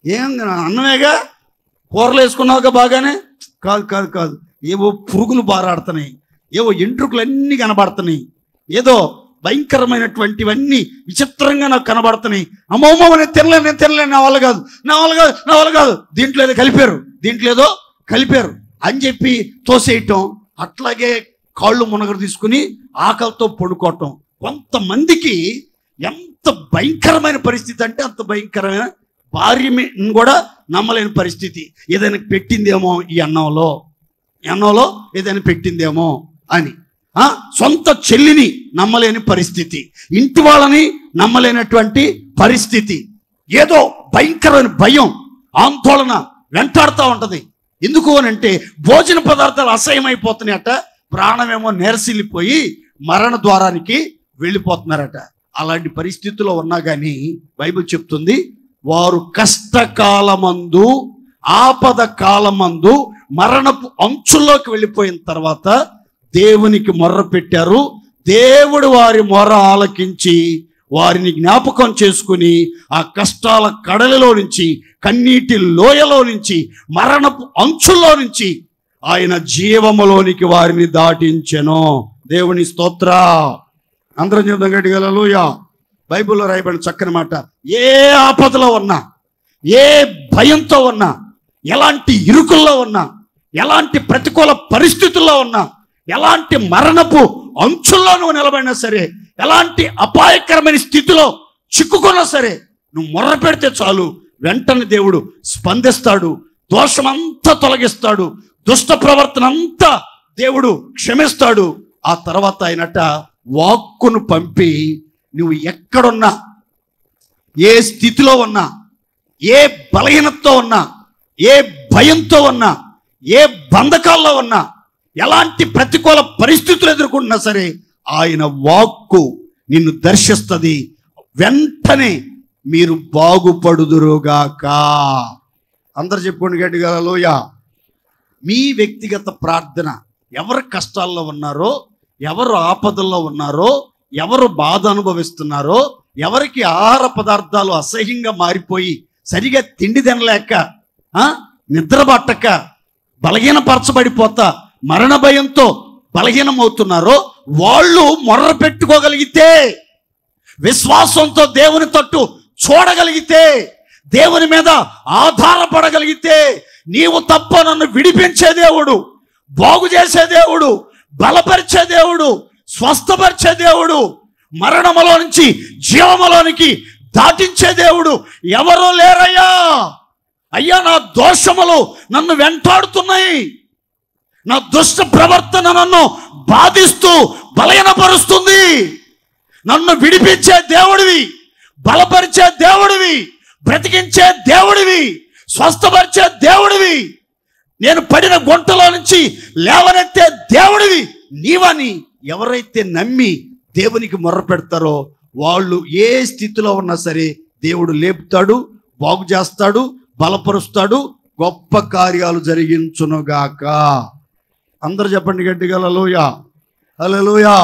ఏం అన్నమేగా, కూరలు వేసుకున్నావుగా బాగానే. కాదు, ఏవో పురుగులు బారాడుతున్నాయి, ఏవో ఎంట్రుకలన్నీ కనబడుతున్నాయి, ఏదో భయంకరమైనటువంటివన్నీ విచిత్రంగా నాకు కనబడుతున్నాయి. అమ్మమ్మ నేను తినలేను, నా వల్ల కాదు, దీంట్లో ఏదో కలిపారు అని చెప్పి తోసేయటం. అట్లాగే కాళ్ళు మునగరు తీసుకుని ఆకలితో పడుకోవటం. కొంతమందికి ఎంత భయంకరమైన పరిస్థితి అంటే అంత భయంకరమైన, భార్యని కూడా నమ్మలేని పరిస్థితి. ఏదైనా పెట్టిందేమో ఈ అన్నంలో ఏదైనా పెట్టిందేమో అని. సొంత చెల్లిని నమ్మలేని పరిస్థితి, ఇంటి వాళ్ళని నమ్మలేనటువంటి పరిస్థితి. ఏదో భయంకరమైన భయం, ఆందోళన వెంటాడుతూ ఉంటుంది. ఎందుకు అని అంటే భోజన పదార్థాలు అసహ్యమైపోతున్నాయట, ప్రాణమేమో నేరసిల్లిపోయి మరణ ద్వారానికి వెళ్ళిపోతున్నారట. అలాంటి పరిస్థితుల్లో ఉన్నా కానీ బైబిల్ చెప్తుంది, వారు కష్టకాలమందు, ఆపద కాలమందు, మరణపు అంచుల్లోకి వెళ్ళిపోయిన తర్వాత దేవునికి మొర్ర పెట్టారు. దేవుడు వారి మొర్ర ఆలకించి వారిని జ్ఞాపకం చేసుకుని ఆ కష్టాల కడలిలో నుంచి, కన్నీటి లోయలో నుంచి, మరణపు అంచుల్లో నుంచి ఆయన జీవములోనికి వారిని దాటించెను. దేవుని స్తోత్ర. అందరం చెప్తాం గట్టిగా హల్లెలూయా. బైబిల్లో రాయబడిన చక్కని మాట, ఏ ఆపదలో ఉన్నా, ఏ భయంతో ఉన్నా, ఎలాంటి ఇరుకుల్లో ఉన్నా, ఎలాంటి ప్రతికూల పరిస్థితుల్లో ఉన్నా, ఎలాంటి మరణపు అంచుల్లో నువ్వు నిలబడినా సరే, ఎలాంటి అపాయకరమైన స్థితిలో చిక్కుకున్నా సరే, నువ్వు మొర్ర పెడితే చాలు, వెంటనే దేవుడు స్పందిస్తాడు, దోషమంతా తొలగిస్తాడు, దుష్ట ప్రవర్తన అంతా దేవుడు క్షమిస్తాడు. ఆ తర్వాత ఆయనట వాక్కును పంపి నువ్వు ఎక్కడున్నా, ఏ స్థితిలో ఉన్నా, ఏ బలహీనతతో ఉన్నా, ఏ భయంతో ఉన్నా, ఏ బంధకాల్లో ఉన్నా, ఎలాంటి ప్రతికూల పరిస్థితులు ఎదుర్కొంటున్నా సరే, ఆయన వాక్కు నిన్ను దర్శిస్తుంది. వెంటనే మీరు బాగుపడుదురుగాక. అందరు చెప్పుకోండి గట్టిగా హల్లెలూయా. మీ వ్యక్తిగత ప్రార్థన, ఎవరు కష్టాల్లో ఉన్నారో, ఎవరు ఆపదల్లో ఉన్నారో, ఎవరు బాధ అనుభవిస్తున్నారో, ఎవరికి ఆహార పదార్థాలు అసహ్యంగా మారిపోయి సరిగా తిండి తినలేక, నిద్ర పట్టక, బలహీనపరచబడిపోతా మరణ భయంతో బలహీనమవుతున్నారో, వాళ్ళు మొర్ర పెట్టుకోగలిగితే, విశ్వాసంతో దేవుని తట్టు చూడగలిగితే, దేవుని మీద ఆధారపడగలిగితే, నీవు తప్ప నన్ను విడిపించే దేవుడు, బాగు చేసే దేవుడు, బలపరిచే దేవుడు, స్వస్థపరిచే దేవుడు, మరణములో నుంచి జీవములోనికి దాటించే దేవుడు ఎవరో లేరయ్యా. అయ్యా, నా దోషములు నన్ను వెంటాడుతున్నాయి, నా దుష్ట ప్రవర్తన నన్ను బాధిస్తూ బలహీనపరుస్తుంది. నన్ను విడిపించే దేవుడివి, బలపరిచే దేవుడివి, బ్రతికించే దేవుడివి, స్వస్థపరిచే దేవుడివి, నేను పడిన గుంటలో నుంచి లేవనెత్తే దేవుడివి నీవని ఎవరైతే నమ్మి దేవునికి మొర్ర పెడతారో, వాళ్ళు ఏ స్థితిలో ఉన్నా సరే దేవుడు లేపుతాడు, బాగు చేస్తాడు, బలపరుస్తాడు, గొప్ప కార్యాలు జరిగించునుగాక. అందరూ చెప్పండి గట్టిగా హల్లెలూయా, హల్లెలూయా.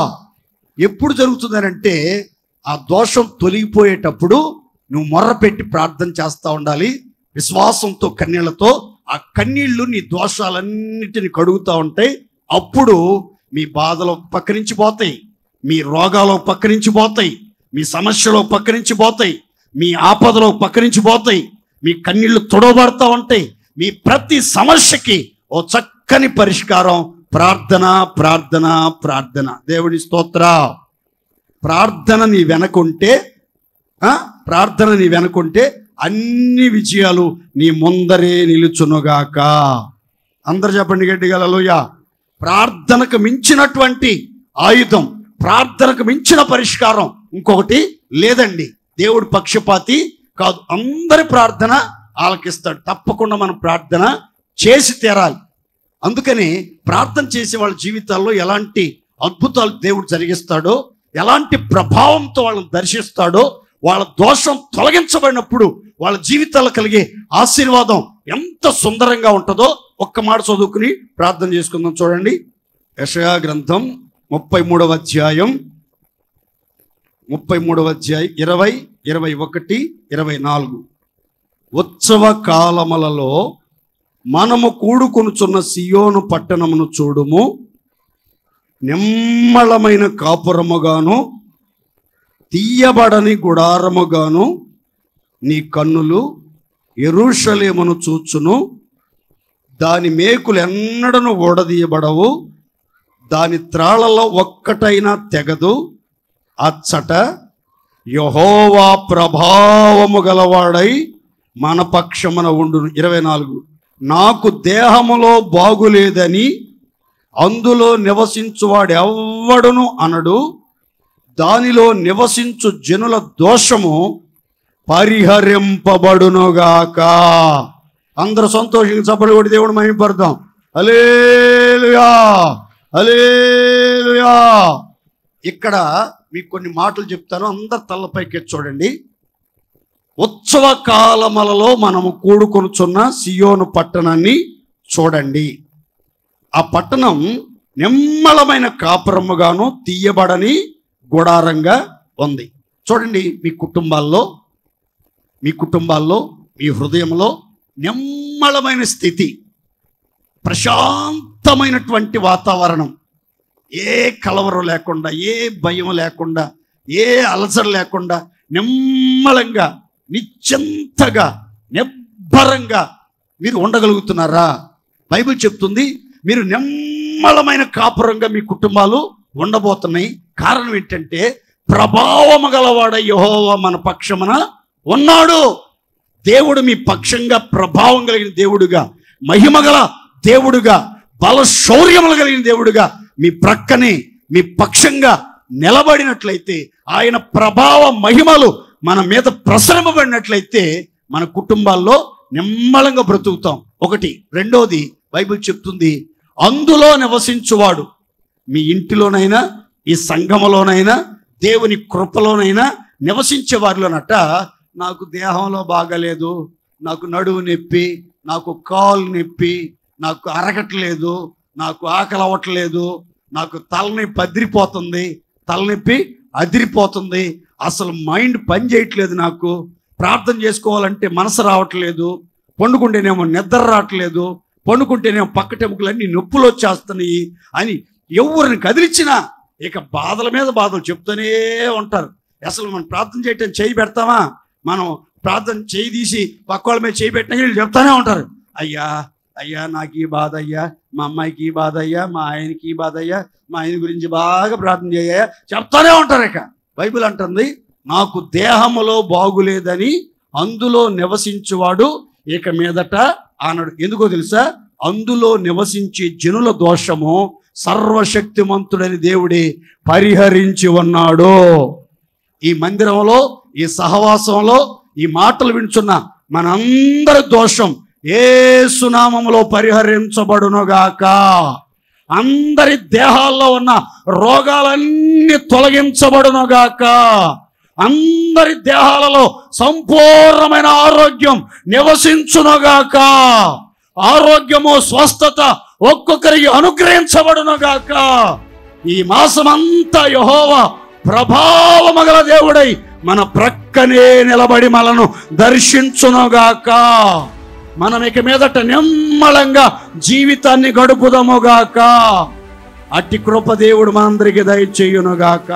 ఎప్పుడు జరుగుతుందనంటే, ఆ దోషం తొలగిపోయేటప్పుడు నువ్వు మొర్ర పెట్టి ప్రార్థన చేస్తూ ఉండాలి, విశ్వాసంతో, కన్నీళ్లతో. ఆ కన్నీళ్లు నీ దోషాలన్నిటిని కడుగుతూ ఉంటాయి. అప్పుడు మీ బాధలు పక్క నుంచి పోతాయి, మీ రోగాలు పక్క నుంచి పోతాయి, మీ సమస్యలు పక్క నుంచి పోతాయి, మీ ఆపదలు పక్క నుంచి పోతాయి, మీ కన్నీళ్లు తొడవబడతా ఉంటాయి. మీ ప్రతి సమస్యకి ఓ చక్కని పరిష్కారం ప్రార్థన, ప్రార్థన, ప్రార్థన. దేవుని స్తోత్ర. ప్రార్థన నీ వెనకుంటే, ప్రార్థన నీ వెనకుంటే అన్ని విజయాలు నీ ముందరే నిలుచునుగాక. అందరు చెప్పండి గట్టిగా హల్లెలూయా. ప్రార్థనకు మించినటువంటి ఆయుధం, ప్రార్థనకు మించిన పరిష్కారం ఇంకొకటి లేదండి. దేవుడు పక్షపాతి కాదు, అందరి ప్రార్థన ఆలకిస్తాడు. తప్పకుండా మనం ప్రార్థన చేసి తీరాలి. అందుకని ప్రార్థన చేసే వాళ్ళ జీవితాల్లో ఎలాంటి అద్భుతాలు దేవుడు జరిగిస్తాడో, ఎలాంటి ప్రభావంతో వాళ్ళని దర్శిస్తాడో, వాళ్ళ దోషం తొలగించబడినప్పుడు వాళ్ళ జీవితాల్లో కలిగే ఆశీర్వాదం ఎంత సుందరంగా ఉంటుందో ఒక్క మాట చదువుకుని ప్రార్థన చేసుకుందాం. చూడండి, యెషయా గ్రంథం 33వ అధ్యాయం 20, 21, 24. ఉత్సవ కాలములలో మనము కూడుకొనుచున్న సియోను పట్టణమును చూడుము, నిమ్మళమైన కాపురముగాను తీయబడని గుడారముగాను నీ కన్నులు యెరూషలేమును చూచును. దాని మేకులు ఎన్నడను ఊడదీయబడవు, దాని త్రాళ్ళలో ఒక్కటైనా తెగదు. అచ్చట యెహోవా ప్రభావము గలవాడై మన పక్షమున ఉండును. 24. నాకు దేహములో బాగులేదని అందులో నివసించువాడు ఎవ్వడును అనడు, దానిలో నివసించు జనుల దోషము పరిహరింపబడునుగాక. అందరూ సంతోషంగా చప్పట్లు కొట్టి దేవుడు మహిమపడదాం. హల్లెలూయా, హల్లెలూయా. ఇక్కడ మీకు కొన్ని మాటలు చెప్తాను, అందరు తలపైకి చూడండి. ఉత్సవ కాలములలో మనము కూడుకొనుచున్న సియోను పట్టణాన్ని చూడండి. ఆ పట్టణం నిమ్మళమైన కాపురముగాను తీయబడని గుడారంగా ఉంది. చూడండి, మీ కుటుంబాల్లో, మీ హృదయంలో నిమ్మళమైన స్థితి, ప్రశాంతమైనటువంటి వాతావరణం, ఏ కలవరం లేకుండా, ఏ భయం లేకుండా, ఏ అలసట లేకుండా, నిమ్మలంగా, నిశ్చింతగా, నిబ్బరంగా మీరు ఉండగలుగుతున్నారా? బైబిల్ చెప్తుంది మీరు నిమ్మలమైన కాపురంగా మీ కుటుంబాలు ఉండబోతున్నాయి. కారణం ఏంటంటే ప్రభావము గలవాడ యెహోవా మన పక్షమున ఉన్నాడు. దేవుడు మీ పక్షంగా ప్రభావం కలిగిన దేవుడుగా, మహిమగల దేవుడుగా, బల శౌర్యములు కలిగిన దేవుడుగా మీ ప్రక్కనే మీ పక్షంగా నిలబడినట్లయితే, ఆయన ప్రభావ మహిమలు మన మీద ప్రసరింపబడినట్లయితే మన కుటుంబాల్లో నిమ్మలంగా బ్రతుకుతాం. ఒకటి. రెండోది, బైబిల్ చెప్తుంది అందులో నివసించువాడు, మీ ఇంటిలోనైనా ఈ సంఘములోనైనా దేవుని కృపలోనైనా నివసించే వారిలోనట, నాకు దేహంలో బాగలేదు, నాకు నడువు నొప్పి, నాకు కాలు నొప్పి, నాకు అరగట్లేదు, నాకు ఆకలి అవ్వట్లేదు, నాకు తలనొప్పి అదిరిపోతుంది, తలనొప్పి అదిరిపోతుంది, అసలు మైండ్ పని చేయట్లేదు, నాకు ప్రార్థన చేసుకోవాలంటే మనసు రావట్లేదు, పండుకుంటేనేమో నిద్ర రావట్లేదు, పండుకుంటేనేమో పక్కటెముకలన్నీ నొప్పులు వచ్చేస్తున్నాయి అని ఎవరిని కదిలిచ్చినా ఇక బాధల మీద బాధలు చెప్తూనే ఉంటారు. అసలు మనం ప్రార్థన చేయటం చేయి పెడతామా? మనం ప్రార్థన చేయి తీసి పక్క వాళ్ళ మీద చేయి పెట్టినా వీళ్ళు చెప్తానే ఉంటారు, అయ్యా అయ్యా నాకు ఈ బాధ అయ్యా, మా అమ్మాయికి ఈ బాధ అయ్యా, మా ఆయనకి ఈ బాధ అయ్యా, మా ఆయన గురించి బాగా ప్రార్థన చేయ్యా, చెప్తానే ఉంటారు. ఇక బైబిల్ అంటుంది నాకు దేహములో బాగులేదని అందులో నివసించువాడు ఇక మీదట అన్నాడు. ఎందుకో తెలుసా? అందులో నివసించే జనుల దోషము సర్వశక్తిమంతుడని దేవుడే పరిహరించి ఉన్నాడు. ఈ మందిరంలో, ఈ సహవాసంలో ఈ మాటలు వింటున్న మనందరి దోషం యేసు నామములో పరిహరించబడునుగాక. అందరి దేహాల్లో ఉన్న రోగాలన్నీ తొలగించబడునుగాక. అందరి దేహాలలో సంపూర్ణమైన ఆరోగ్యం నివసించునుగాక. ఆరోగ్యము, స్వస్థత ఒక్కొక్కరికి అనుగ్రహించబడునుగాక. ఈ మాసమంతా యెహోవా ప్రభావము గల దేవుడై మన ప్రక్కనే నిలబడి మనను దర్శించునుగాక. మనం ఇక మీదట నిమ్మలంగా జీవితాన్ని గడుపుదముగాక. అట్టి కృప దేవుడు మనందరికీ దయచేయునుగాక.